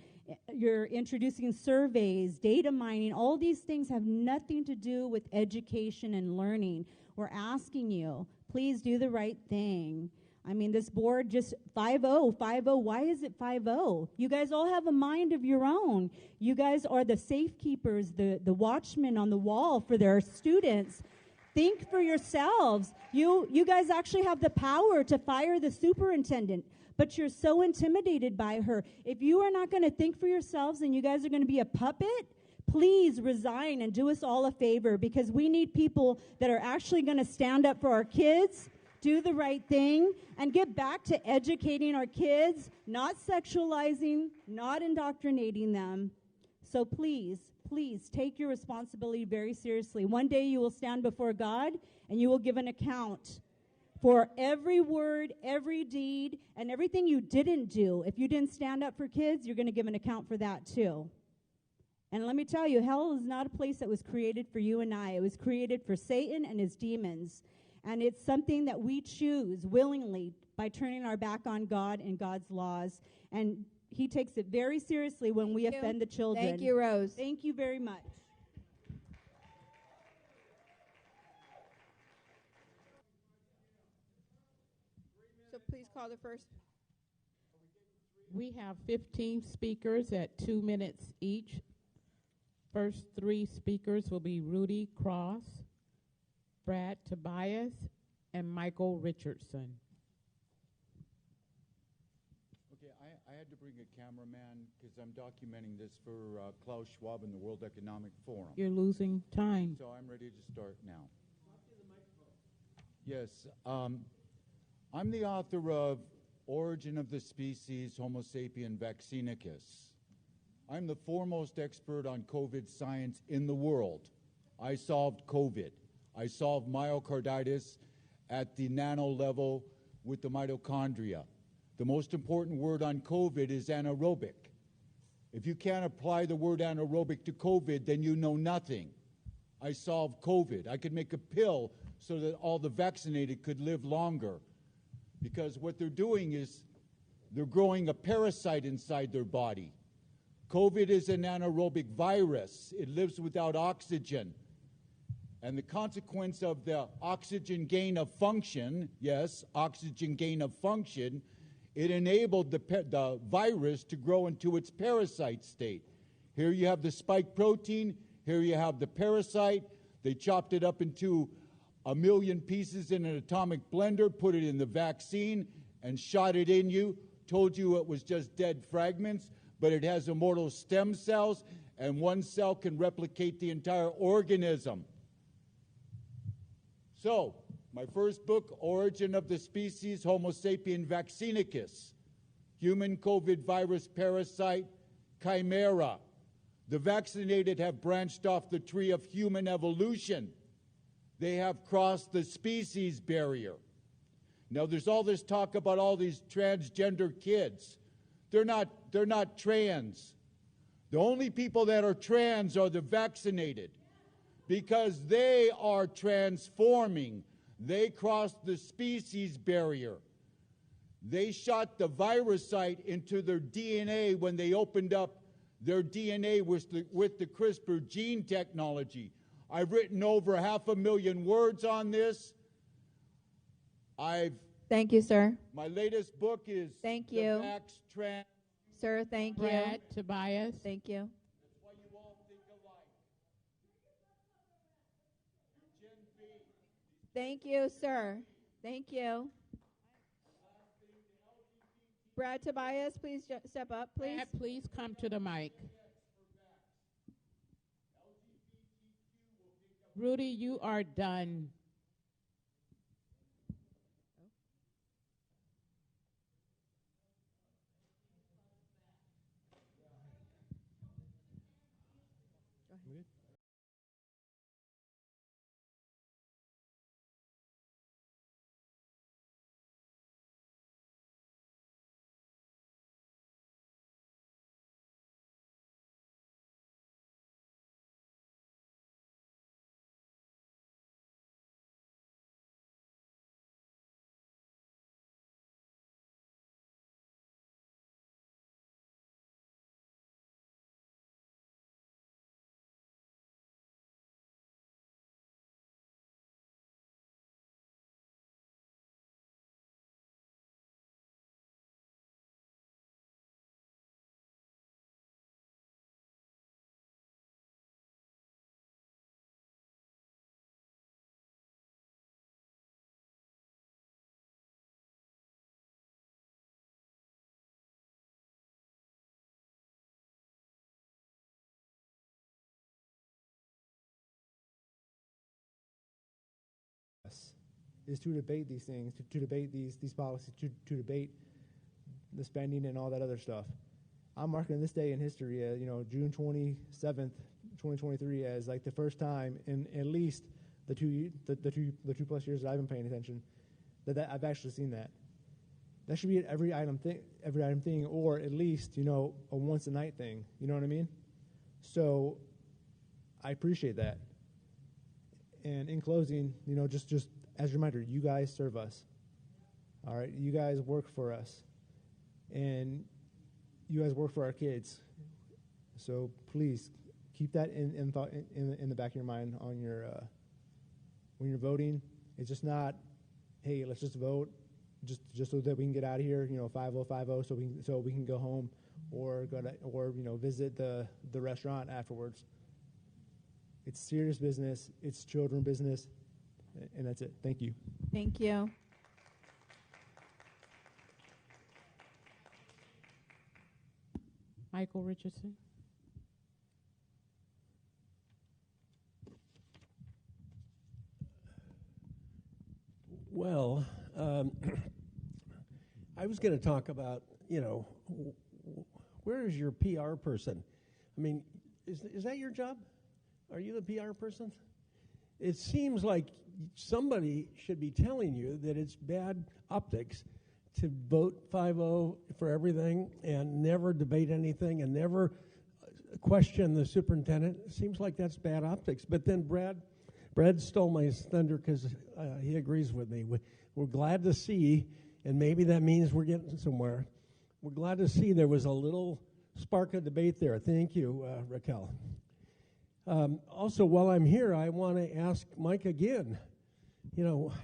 You're introducing surveys, data mining. All these things have nothing to do with education and learning. We're asking you, please do the right thing. I mean, this board just 5-0. Why is it 5-0? You guys all have a mind of your own. You guys are the safekeepers, the watchmen on the wall for their students. Think for yourselves. You guys actually have the power to fire the superintendent, but you're so intimidated by her. If you are not going to think for yourselves and you guys are going to be a puppet, please resign and do us all a favor, because we need people that are actually going to stand up for our kids, do the right thing, and get back to educating our kids, not sexualizing, not indoctrinating them. So please take your responsibility very seriously. One day you will stand before God and you will give an account for every word, every deed, and everything you didn't do. If you didn't stand up for kids, you're going to give an account for that too. And let me tell you, hell is not a place that was created for you and I. It was created for Satan and his demons. And it's something that we choose willingly by turning our back on God and God's laws. And he takes it very seriously when we offend the children. Thank you, Rose. Thank you very much. So please call the first. We have 15 speakers at 2 minutes each. First 3 speakers will be Rudy Cross, Brad Tobias, and Michael Richardson. Okay, I had to bring a cameraman because I'm documenting this for Klaus Schwab and the World Economic Forum. You're losing time. So I'm ready to start now. Yes, I'm the author of Origin of the Species, Homo sapien vaccinicus. I'm the foremost expert on COVID science in the world. I solved COVID. I solved myocarditis at the nano level with the mitochondria. The most important word on COVID is anaerobic. If you can't apply the word anaerobic to COVID, then you know nothing. I solved COVID. I could make a pill so that all the vaccinated could live longer. Because what they're doing is they're growing a parasite inside their body. COVID is an anaerobic virus. It lives without oxygen. And the consequence of the oxygen gain of function, yes, oxygen gain of function, it enabled the virus to grow into its parasite state. Here you have the spike protein. Here you have the parasite. They chopped it up into 1 million pieces in an atomic blender, put it in the vaccine, and shot it in you. Told you it was just dead fragments, but it has immortal stem cells, and one cell can replicate the entire organism. So, my first book, Origin of the Species, Homo sapien vaccinicus, human COVID virus parasite, chimera. The vaccinated have branched off the tree of human evolution. They have crossed the species barrier. Now, there's all this talk about all these transgender kids. They're not trans. The only people that are trans are the vaccinated, because they are transforming. They crossed the species barrier. They shot the virus site into their DNA when they opened up their DNA with the CRISPR gene technology. I've written over 500,000 words on this. Thank you, sir. My latest book is Thank you. The Vax Trans. Sir, thank Brad you. Tobias. Thank you. That's why you all think alike. Gen B. Thank you, sir. Thank you. Brad Tobias, please step up, please. Brad, please come to the mic. Rudy, you are done. Is to debate these things, to debate these policies, to debate the spending and all that other stuff. I'm marking this day in history, June 27th, 2023, as like the first time in at least the two plus years that I've been paying attention that I've actually seen that. That should be an every item thing, or at least a once a night thing. You know what I mean? So I appreciate that. And in closing, just as a reminder, you guys serve us. All right, you guys work for us, and you guys work for our kids. So please keep that in thought in the back of your mind on your when you're voting. It's just not, hey, let's just vote, just so that we can get out of here. 5050, so we can go home or visit the restaurant afterwards. It's serious business. It's children business. And that's it. Thank you. Thank you. Michael Richardson. Well, I was going to talk about, where is your PR person? I mean, is that your job? Are you the PR person? It seems like somebody should be telling you that it's bad optics to vote 5-0 for everything and never debate anything and never question the superintendent. It seems like that's bad optics. But then Brad stole my thunder because he agrees with me. We're glad to see, and maybe that means we're getting somewhere. We're glad to see there was a little spark of debate there. Thank you, Raquel. Also, while I'm here, I want to ask Mike again,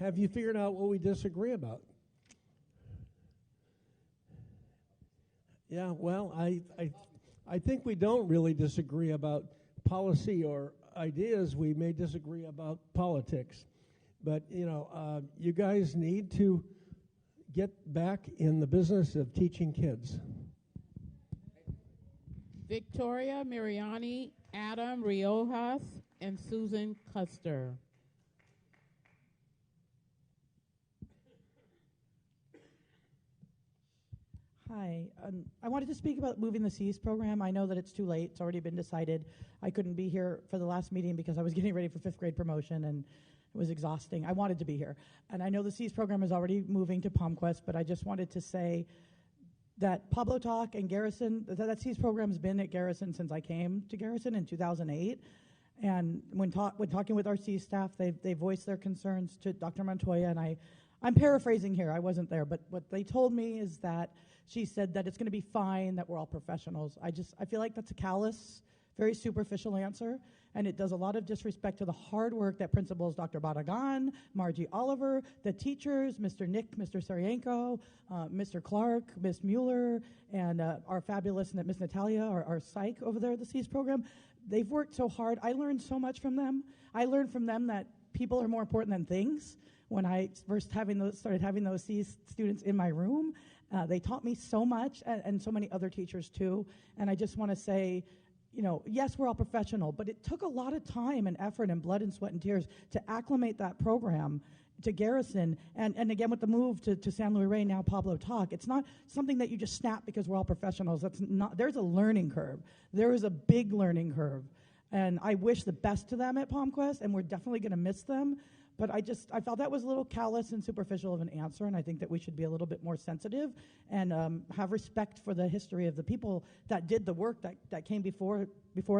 have you figured out what we disagree about? Yeah, well, I think we don't really disagree about policy or ideas. We may disagree about politics. But, you guys need to get back in the business of teaching kids. Victoria Miriani, Adam Riojas, and Susan Custer. Hi. I wanted to speak about Moving the Seas program. I know that it's too late. It's already been decided. I couldn't be here for the last meeting because I was getting ready for 5th grade promotion, and it was exhausting. I wanted to be here. And I know the Seas program is already moving to PalmQuest, but I just wanted to say that Pablo Talk and Garrison, that SEAS program's been at Garrison since I came to Garrison in 2008. And when talking with our SEAS staff, they voiced their concerns to Dr. Montoya, and I'm paraphrasing here, I wasn't there, but what they told me is that she said that it's going to be fine, that we're all professionals. I feel like that's a callous, very superficial answer, and it does a lot of disrespect to the hard work that principals Dr. Barragan, Margie Oliver, the teachers, Mr. Nick, Mr. Sarienko, Mr. Clark, Ms. Mueller, and our fabulous Miss Natalia, our psych over there at the SEAS program. They've worked so hard. I learned so much from them. I learned from them that people are more important than things. When I first started having those SEAS students in my room, they taught me so much, and so many other teachers too. And I just want to say, yes, we're all professional, but it took a lot of time and effort and blood and sweat and tears to acclimate that program to Garrison. And again, with the move to San Luis Rey, now Pablo Talk, it's not something that you just snap because we're all professionals. There's a learning curve. There is a big learning curve. And I wish the best to them at PalmQuest, and we're definitely going to miss them. But I felt that was a little callous and superficial of an answer, and I think that we should be a little bit more sensitive and have respect for the history of the people that did the work that came before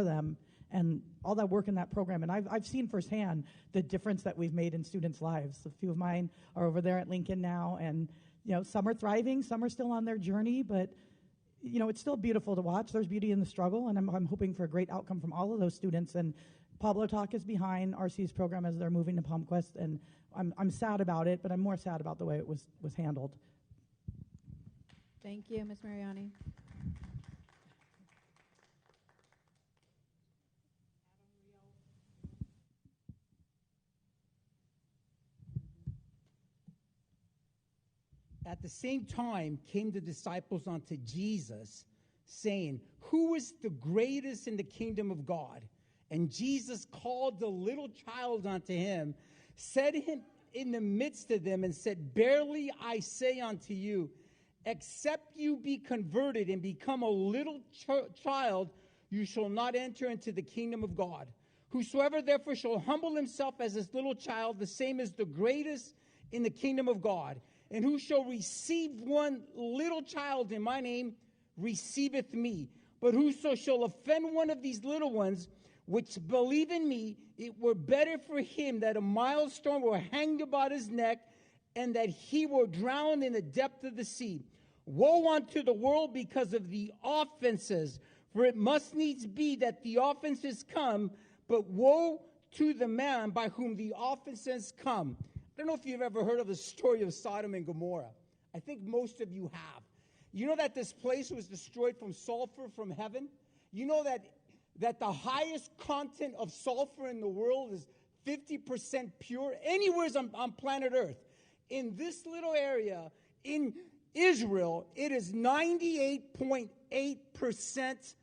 them, and all that work in that program. And I've seen firsthand the difference that we've made in students' lives. A few of mine are over there at Lincoln now, and some are thriving, some are still on their journey, but it's still beautiful to watch. There's beauty in the struggle, and I'm hoping for a great outcome from all of those students. And Pablo Talk is behind RC's program as they're moving to PalmQuest, and I'm sad about it, but I'm more sad about the way it was handled. Thank you, Ms. Mariani. At the same time came the disciples unto Jesus, saying, "Who is the greatest in the kingdom of God?" And Jesus called the little child unto him, set him in the midst of them, and said, "Verily I say unto you, except you be converted and become a little child, you shall not enter into the kingdom of God. Whosoever therefore shall humble himself as this little child, the same is the greatest in the kingdom of God. And who shall receive one little child in my name, receiveth me. But whoso shall offend one of these little ones, which believe in me, it were better for him that a millstone were hanged about his neck, and that he were drowned in the depth of the sea. Woe unto the world because of the offenses, for it must needs be that the offenses come, but woe to the man by whom the offenses come." I don't know if you've ever heard of the story of Sodom and Gomorrah. I think most of you have. You know that this place was destroyed from sulfur from heaven? You know that the highest content of sulfur in the world is 50% pure anywhere on planet Earth. In this little area, in Israel, it is 98.8%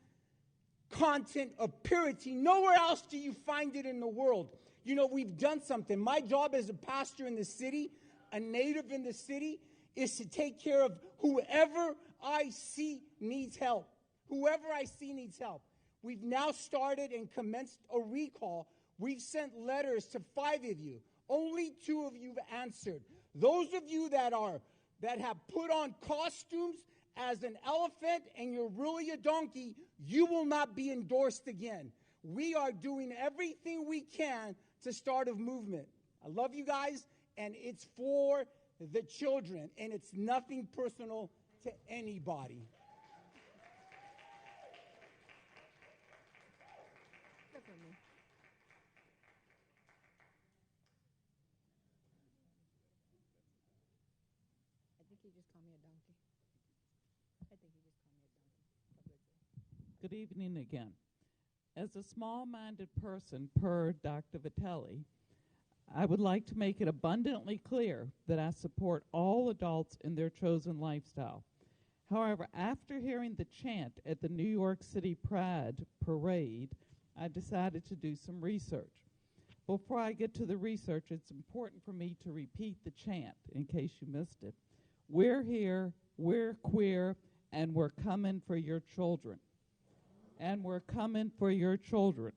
content of purity. Nowhere else do you find it in the world. We've done something. My job as a pastor in the city, a native in the city, is to take care of whoever I see needs help. Whoever I see needs help. We've now started and commenced a recall. We've sent letters to 5 of you. Only 2 of you have answered. Those of you that have put on costumes as an elephant and you're really a donkey, you will not be endorsed again. We are doing everything we can to start a movement. I love you guys, and it's for the children, and it's nothing personal to anybody. Good for me. I think he just called me a donkey. Good evening again. As a small-minded person, per Dr. Vitelli, I would like to make it abundantly clear that I support all adults in their chosen lifestyle. However, after hearing the chant at the New York City Pride Parade, I decided to do some research. Before I get to the research, it's important for me to repeat the chant in case you missed it. We're here, we're queer, and we're coming for your children. And we're coming for your children.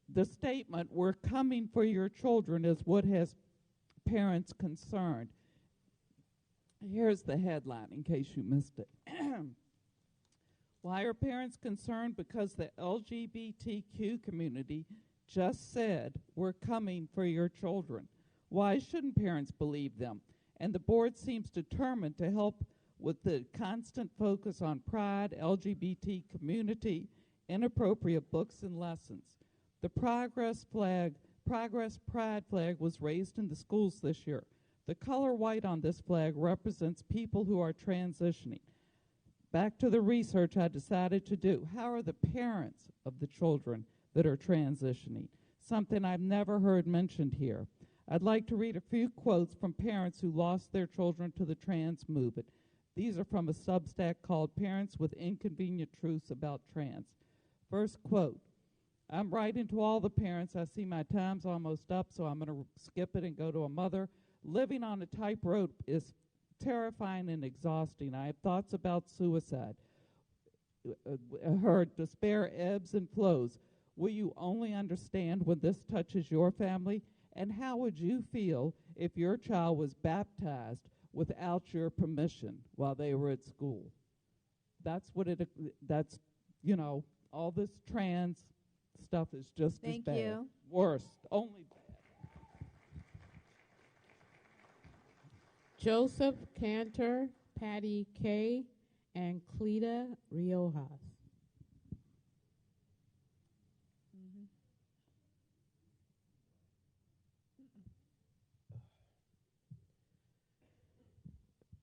The statement, "we're coming for your children," is what has parents concerned. Here's the headline in case you missed it. Why are parents concerned? Because the LGBTQ community just said, we're coming for your children. Why shouldn't parents believe them? And the board seems determined to help with the constant focus on pride, LGBT community, inappropriate books and lessons. The Progress Pride flag was raised in the schools this year. The color white on this flag represents people who are transitioning. Back to the research I decided to do. How are the parents of the children that are transitioning? Something I've never heard mentioned here. I'd like to read a few quotes from parents who lost their children to the trans movement. These are from a Substack called Parents with Inconvenient Truths About Trans. First quote, I'm writing to all the parents. I see my time's almost up, so I'm going to skip it and go to a mother. Living on a tightrope is terrifying and exhausting. I have thoughts about suicide. Her despair ebbs and flows. Will you only understand when this touches your family? And how would you feel if your child was baptized without your permission while they were at school? That's what that's, all this trans stuff is just as bad. Thank you. Worse, only bad. Joseph Cantor, Patty Kay, and Cleta Riojas.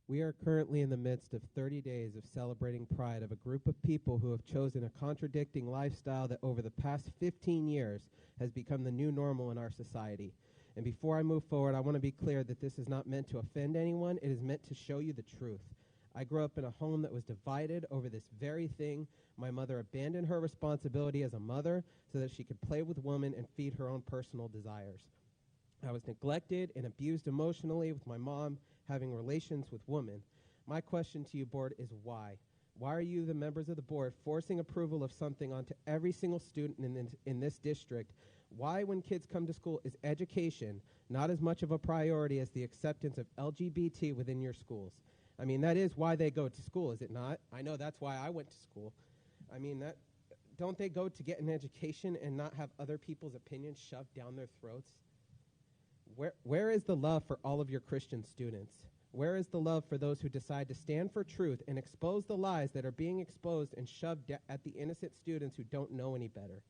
We are currently in the midst of 30 days of celebrating pride of a group of people who have chosen a contradicting lifestyle that over the past 15 years has become the new normal in our society. And before I move forward, I want to be clear that this is not meant to offend anyone. It is meant to show you the truth. I grew up in a home that was divided over this very thing. My mother abandoned her responsibility as a mother so that she could play with women and feed her own personal desires. I was neglected and abused emotionally with my mom having relations with women. My question to you, board, is why? Why are you, the members of the board, forcing approval of something onto every single student in this district? Why, when kids come to school, is education not as much of a priority as the acceptance of LGBT within your schools? I mean, that is why they go to school, is it not? I know that's why I went to school. I mean, don't they go to get an education and not have other people's opinions shoved down their throats? Where is the love for all of your Christian students? Where is the love for those who decide to stand for truth and expose the lies that are being exposed and shoved at the innocent students who don't know any better?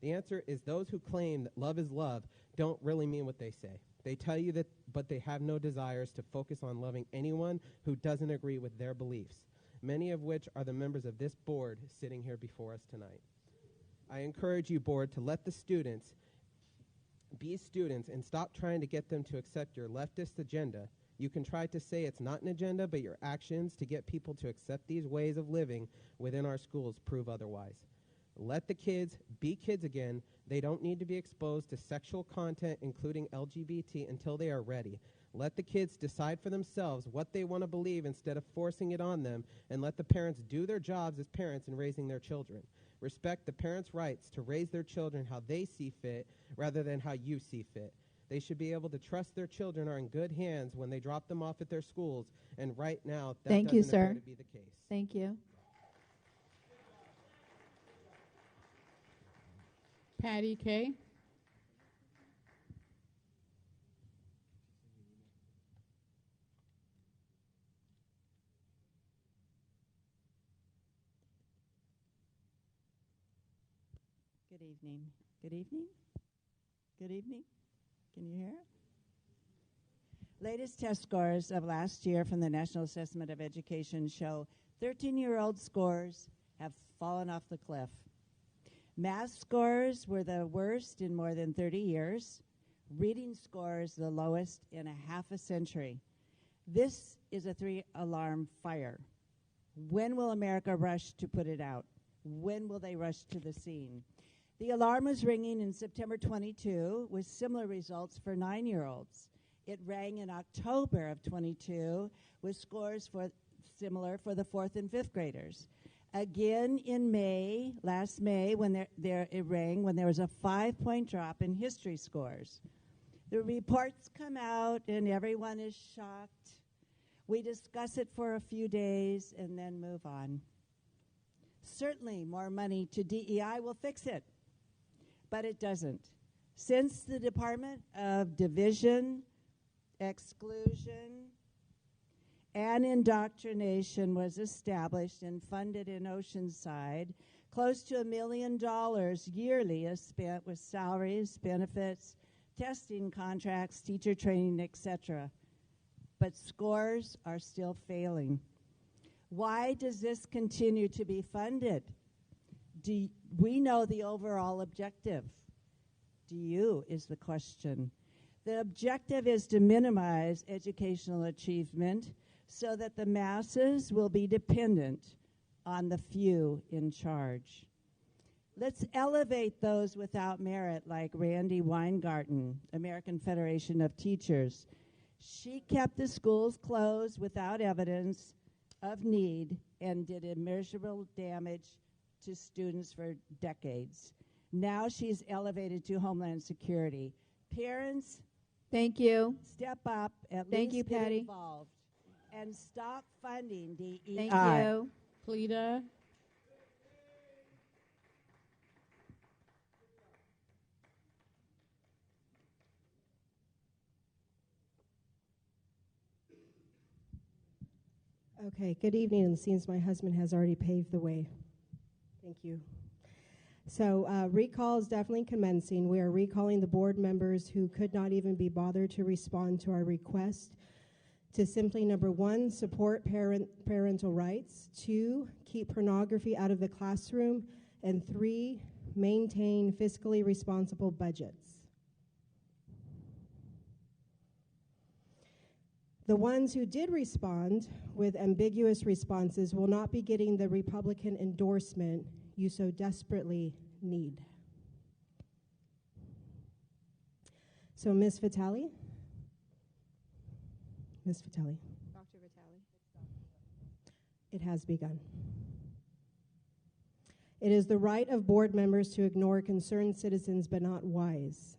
The answer is those who claim that love is love don't really mean what they say. They tell you that, but they have no desires to focus on loving anyone who doesn't agree with their beliefs, many of which are the members of this board sitting here before us tonight. I encourage you, board, to let the students be students and stop trying to get them to accept your leftist agenda. You can try to say it's not an agenda, but your actions to get people to accept these ways of living within our schools prove otherwise. Let the kids be kids again. They don't need to be exposed to sexual content, including LGBT, until they are ready. Let the kids decide for themselves what they want to believe instead of forcing it on them, and let the parents do their jobs as parents in raising their children. Respect the parents' rights to raise their children how they see fit rather than how you see fit. They should be able to trust their children are in good hands when they drop them off at their schools, and right now that Thank you, doesn't sir. appear to be the case. Thank you. Patty Kay. Good evening. Good evening. Good evening. Can you hear? Latest test scores of last year from the National Assessment of Education show 13-year-old scores have fallen off the cliff. Math scores were the worst in more than 30 years. Reading scores the lowest in a half a century. This is a 3-alarm fire. When will America rush to put it out? When will they rush to the scene? The alarm was ringing in September 22 with similar results for 9-year-olds. It rang in October of 22 with scores similar for the 4th and 5th graders. Again in May, last May, when it rang, when there was a 5-point drop in history scores. The reports come out and everyone is shocked. We discuss it for a few days and then move on. Certainly, more money to DEI will fix it, but it doesn't. Since the Department of Division, Exclusion, and Indoctrination was established and funded in Oceanside, close to $1 million yearly is spent with salaries, benefits, testing contracts, teacher training, etc. But scores are still failing. Why does this continue to be funded? Do we know the overall objective? Do you is the question. The objective is to minimize educational achievement so that the masses will be dependent on the few in charge. Let's elevate those without merit, like Randy Weingarten, American Federation of Teachers. She kept the schools closed without evidence of need and did immeasurable damage to students for decades. Now she's elevated to Homeland Security. Parents, thank you. Step up, at Thank least you, get Patty. involved, and stop funding DEI. Thank you. Cleta. Okay, good evening, and it seems my husband has already paved the way. Thank you. So recall is definitely commencing. We are recalling the board members who could not even be bothered to respond to our request to simply, number one, support parental rights, 2, keep pornography out of the classroom, and 3, maintain fiscally responsible budgets. The ones who did respond with ambiguous responses will not be getting the Republican endorsement you so desperately need. So, Ms. Vitale? Ms. Vitale. Dr. Vitale. It has begun. It is the right of board members to ignore concerned citizens, but not wise.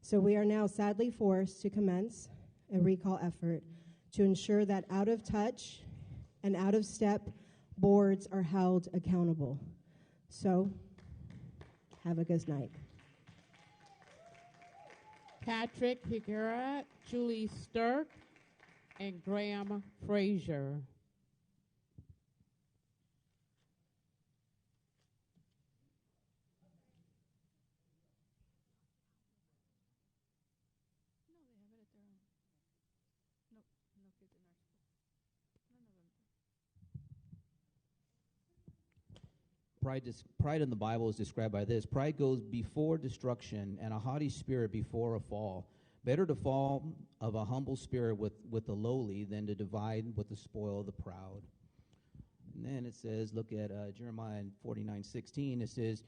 So we are now sadly forced to commence a recall effort to ensure that out of touch and out of step boards are held accountable. So, have a good night. Patrick Higuera, Julie Stirk, and Graham Frazier. Pride in the Bible is described by this: pride goes before destruction, and a haughty spirit before a fall. Better to fall of a humble spirit with the lowly than to divide with the spoil of the proud. And then it says, look at Jeremiah 49:16. It says,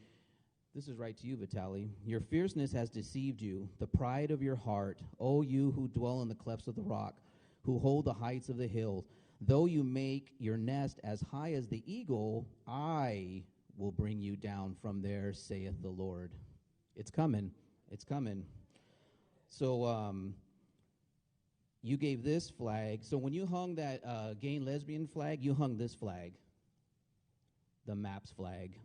this is right to you, Vitale. Your fierceness has deceived you, the pride of your heart, O you who dwell in the clefts of the rock, who hold the heights of the hills. Though you make your nest as high as the eagle, I will bring you down from there, saith the Lord. It's coming. It's coming. So you gave this flag. So when you hung that gay and lesbian flag, you hung this flag, the MAPS flag,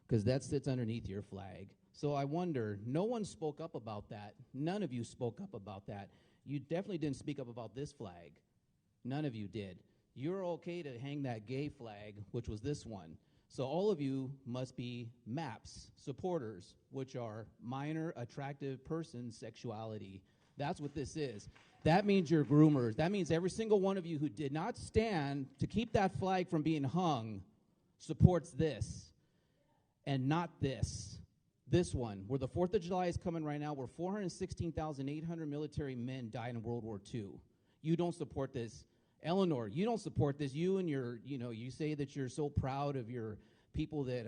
because that sits underneath your flag. So I wonder, no one spoke up about that. None of you spoke up about that. You definitely didn't speak up about this flag. None of you did. You're okay to hang that gay flag, which was this one. So all of you must be MAPS supporters, which are minor attractive person sexuality. That's what this is. That means you're groomers. That means every single one of you who did not stand to keep that flag from being hung supports this and not this. This one, where the 4th of July is coming right now, where 416,800 military men died in World War II. You don't support this. Eleanor, you don't support this. You and your, you say that you're so proud of your people that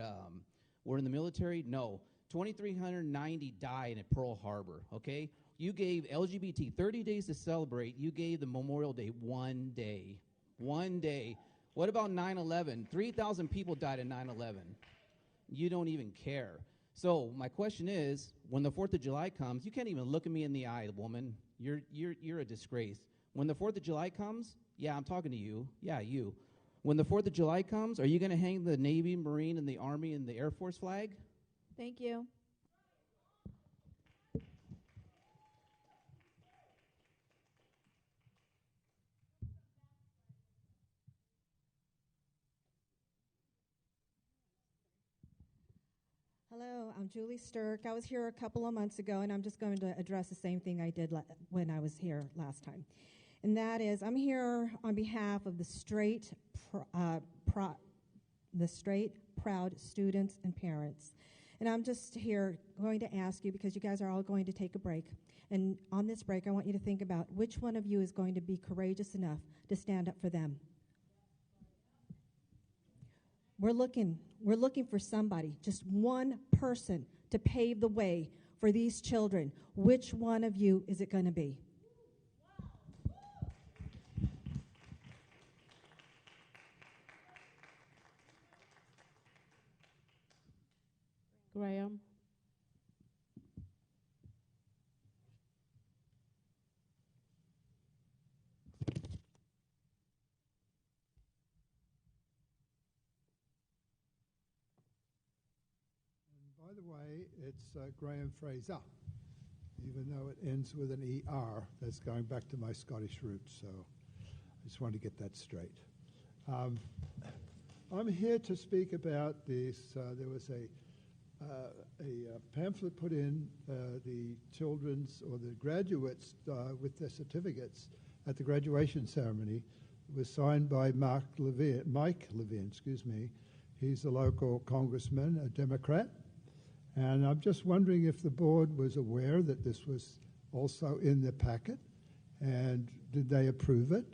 were in the military. No, 2,390 died at Pearl Harbor, okay? You gave LGBT 30 days to celebrate. You gave the Memorial Day 1 day. 1 day. What about 9/11? 3,000 people died at 9/11. You don't even care. So my question is, when the 4th of July comes, you can't even look at me in the eye, woman. You're a disgrace. When the 4th of July comes, yeah, I'm talking to you. Yeah, you. When the 4th of July comes, are you going to hang the Navy, Marine, and the Army and the Air Force flag? Thank you. Hello, I'm Julie Sturck. I was here a couple of months ago, and I'm just going to address the same thing I did when I was here last time. And that is, I'm here on behalf of the straight, proud students and parents. And I'm just here going to ask you, because you guys are all going to take a break. And on this break, I want you to think about which one of you is going to be courageous enough to stand up for them. We're looking for somebody, just one person, to pave the way for these children. Which one of you is it going to be? Graham. By the way, it's Graham Fraser, even though it ends with an ER. That's going back to my Scottish roots, so I just want to get that straight. I'm here to speak about this. There was a pamphlet put in the children's or the graduates with their certificates at the graduation ceremony. It was signed by Mike Levin, excuse me. He's a local congressman, a Democrat. And I'm just wondering if the board was aware that this was also in the packet, and did they approve it?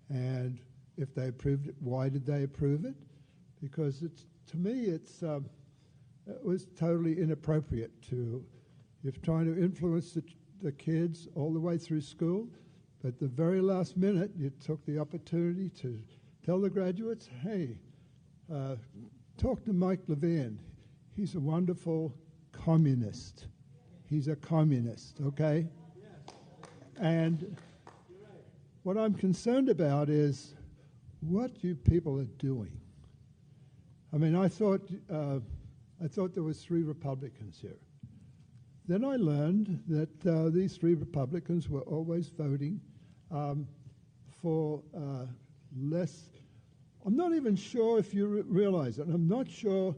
And if they approved it, why did they approve it? Because to me, it was totally inappropriate to, if trying to influence the kids all the way through school, but at the very last minute, you took the opportunity to tell the graduates, hey, talk to Mike Levin. He's a wonderful communist. He's a communist, okay? And what I'm concerned about is what you people are doing. I mean, I thought there was 3 Republicans here. Then I learned that these 3 Republicans were always voting for less. I'm not even sure if you realize it. I'm not sure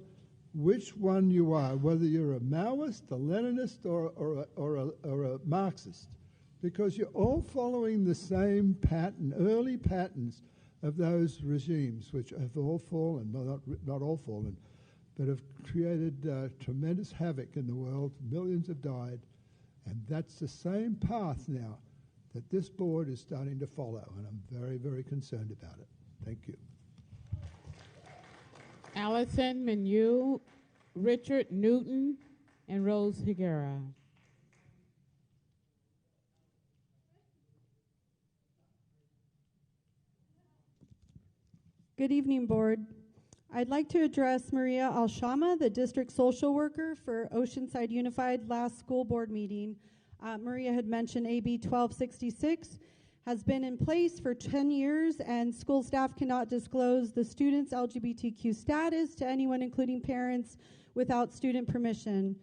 which one you are, whether you're a Maoist, a Leninist, or a Marxist, because you're all following the same pattern, early patterns of those regimes, which have all fallen, well, not all fallen, but have created tremendous havoc in the world. Millions have died, and that's the same path now that this board is starting to follow, and I'm very, very concerned about it. Thank you. Allison Menu, Richard Newton, and Rose Higuera. Good evening, Board. I'd like to address Maria Alshama, the District Social Worker for Oceanside Unified last school board meeting. Maria had mentioned AB 1266 has been in place for 10 years, and school staff cannot disclose the student's LGBTQ status to anyone, including parents, without student permission,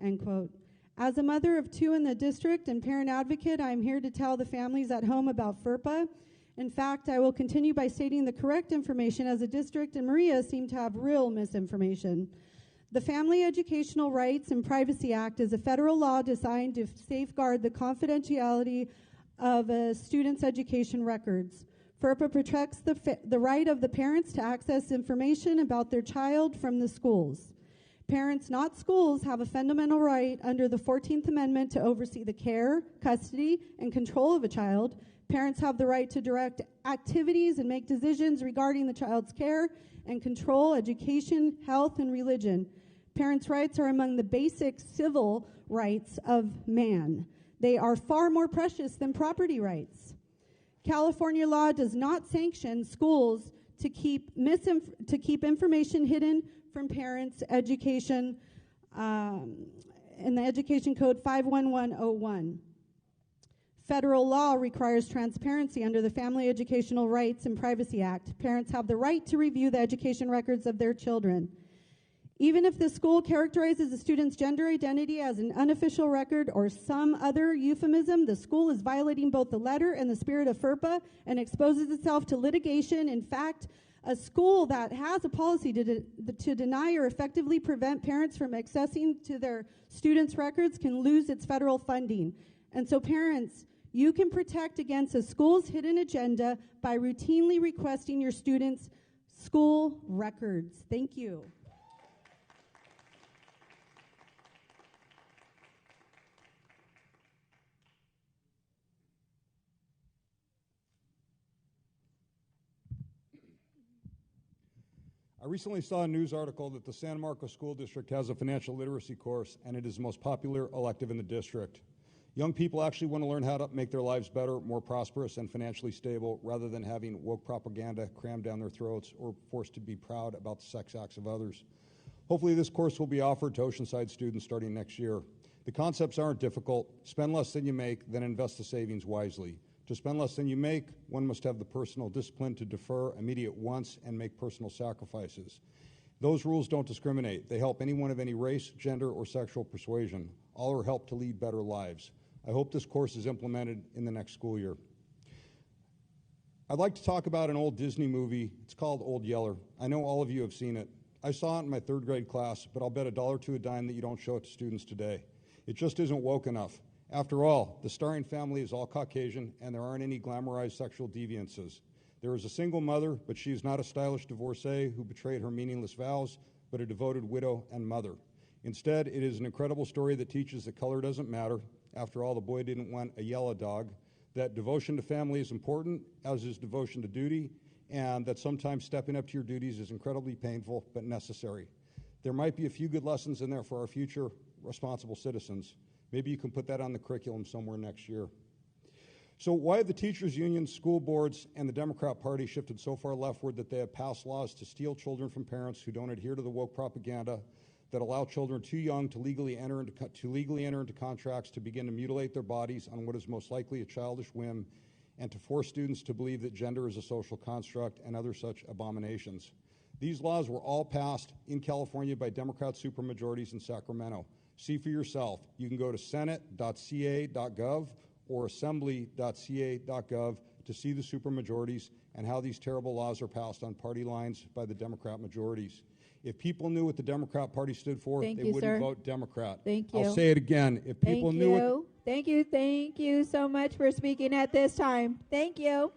end quote. As a mother of 2 in the district and parent advocate, I'm here to tell the families at home about FERPA. In fact, I will continue by stating the correct information, as the district and Maria seem to have real misinformation. The Family Educational Rights and Privacy Act is a federal law designed to safeguard the confidentiality of a student's education records. FERPA protects the right of the parents to access information about their child from the schools. Parents, not schools, have a fundamental right under the 14th Amendment to oversee the care, custody, and control of a child. Parents have the right to direct activities and make decisions regarding the child's care and control education, health, and religion. Parents' rights are among the basic civil rights of man. They are far more precious than property rights. California law does not sanction schools to keep information hidden from parents' education in the Education Code 51101. Federal law requires transparency under the Family Educational Rights and Privacy Act. Parents have the right to review the education records of their children. Even if the school characterizes a student's gender identity as an unofficial record or some other euphemism, the school is violating both the letter and the spirit of FERPA and exposes itself to litigation. In fact, a school that has a policy to deny or effectively prevent parents from accessing to their students' records can lose its federal funding. And so parents, you can protect against a school's hidden agenda by routinely requesting your students' school records. Thank you. I recently saw a news article that the San Marcos School District has a financial literacy course, and it is the most popular elective in the district. Young people actually want to learn how to make their lives better, more prosperous, and financially stable, rather than having woke propaganda crammed down their throats or forced to be proud about the sex acts of others. Hopefully this course will be offered to Oceanside students starting next year. The concepts aren't difficult. Spend less than you make, then invest the savings wisely. To spend less than you make, one must have the personal discipline to defer immediate wants and make personal sacrifices. Those rules don't discriminate. They help anyone of any race, gender, or sexual persuasion. All are helped to lead better lives. I hope this course is implemented in the next school year. I'd like to talk about an old Disney movie. It's called Old Yeller. I know all of you have seen it. I saw it in my third grade class, but I'll bet $1 to a dime that you don't show it to students today. It just isn't woke enough. After all, the starring family is all Caucasian, and there aren't any glamorized sexual deviances. There is a single mother, but she is not a stylish divorcee who betrayed her meaningless vows, but a devoted widow and mother. Instead, it is an incredible story that teaches that color doesn't matter. After all, the boy didn't want a yellow dog, that devotion to family is important, as is devotion to duty, and that sometimes stepping up to your duties is incredibly painful but necessary. There might be a few good lessons in there for our future responsible citizens. Maybe you can put that on the curriculum somewhere next year. So why have the teachers' unions, school boards, and the Democrat Party shifted so far leftward that they have passed laws to steal children from parents who don't adhere to the woke propaganda, that allow children too young to legally enter into contracts to begin to mutilate their bodies on what is most likely a childish whim, and to force students to believe that gender is a social construct and other such abominations? These laws were all passed in California by Democrat supermajorities in Sacramento. See for yourself. You can go to senate.ca.gov or assembly.ca.gov to see the supermajorities and how these terrible laws are passed on party lines by the Democrat majorities. If people knew what the Democrat Party stood for, they wouldn't vote Democrat. Thank you. I'll say it again. If people knew what... Thank you so much for speaking at this time. Thank you.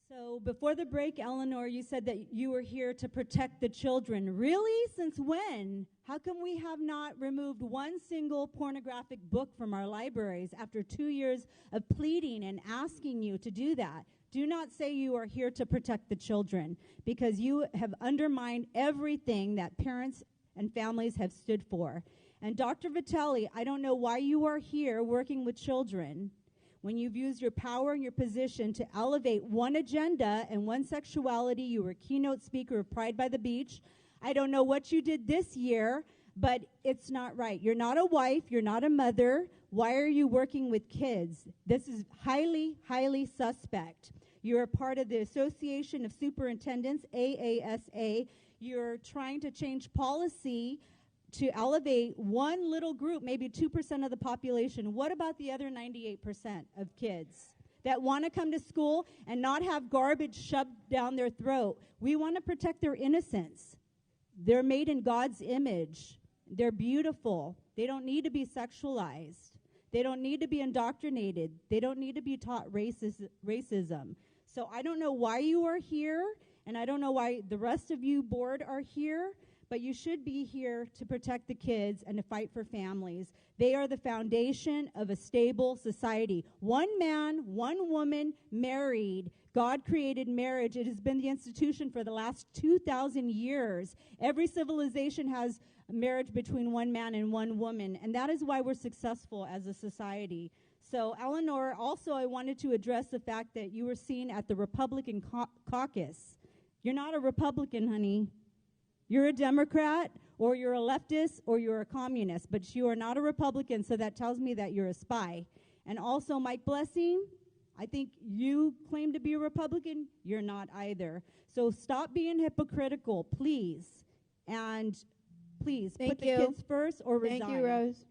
So before the break, Eleanor, you said that you were here to protect the children. Really? Since when? How come we have not removed one single pornographic book from our libraries after 2 years of pleading and asking you to do that? Do not say you are here to protect the children, because you have undermined everything that parents and families have stood for. And Dr. Vitelli, I don't know why you are here working with children when you've used your power and your position to elevate one agenda and one sexuality. You were keynote speaker of Pride by the Beach. I don't know what you did this year, but it's not right. You're not a wife. You're not a mother. Why are you working with kids? This is highly, highly suspect. You're a part of the Association of Superintendents, AASA. You're trying to change policy to elevate one little group, maybe 2% of the population. What about the other 98% of kids that want to come to school and not have garbage shoved down their throat? We want to protect their innocence. They're made in God's image. They're beautiful. They don't need to be sexualized. They don't need to be indoctrinated. They don't need to be taught racism. So I don't know why you are here, and I don't know why the rest of you board are here, but you should be here to protect the kids and to fight for families. They are the foundation of a stable society. One man, one woman, married. God created marriage. It has been the institution for the last 2,000 years. Every civilization has marriage between one man and one woman, and that is why we're successful as a society. So, Eleanor, also I wanted to address the fact that you were seen at the Republican caucus. You're not a Republican, honey. You're a Democrat, or you're a leftist, or you're a communist, but you are not a Republican, so that tells me that you're a spy. And also, Mike Blessing, I think you claim to be a Republican. You're not either. So stop being hypocritical, please. And please, put the kids first or resign. Thank you, Rose.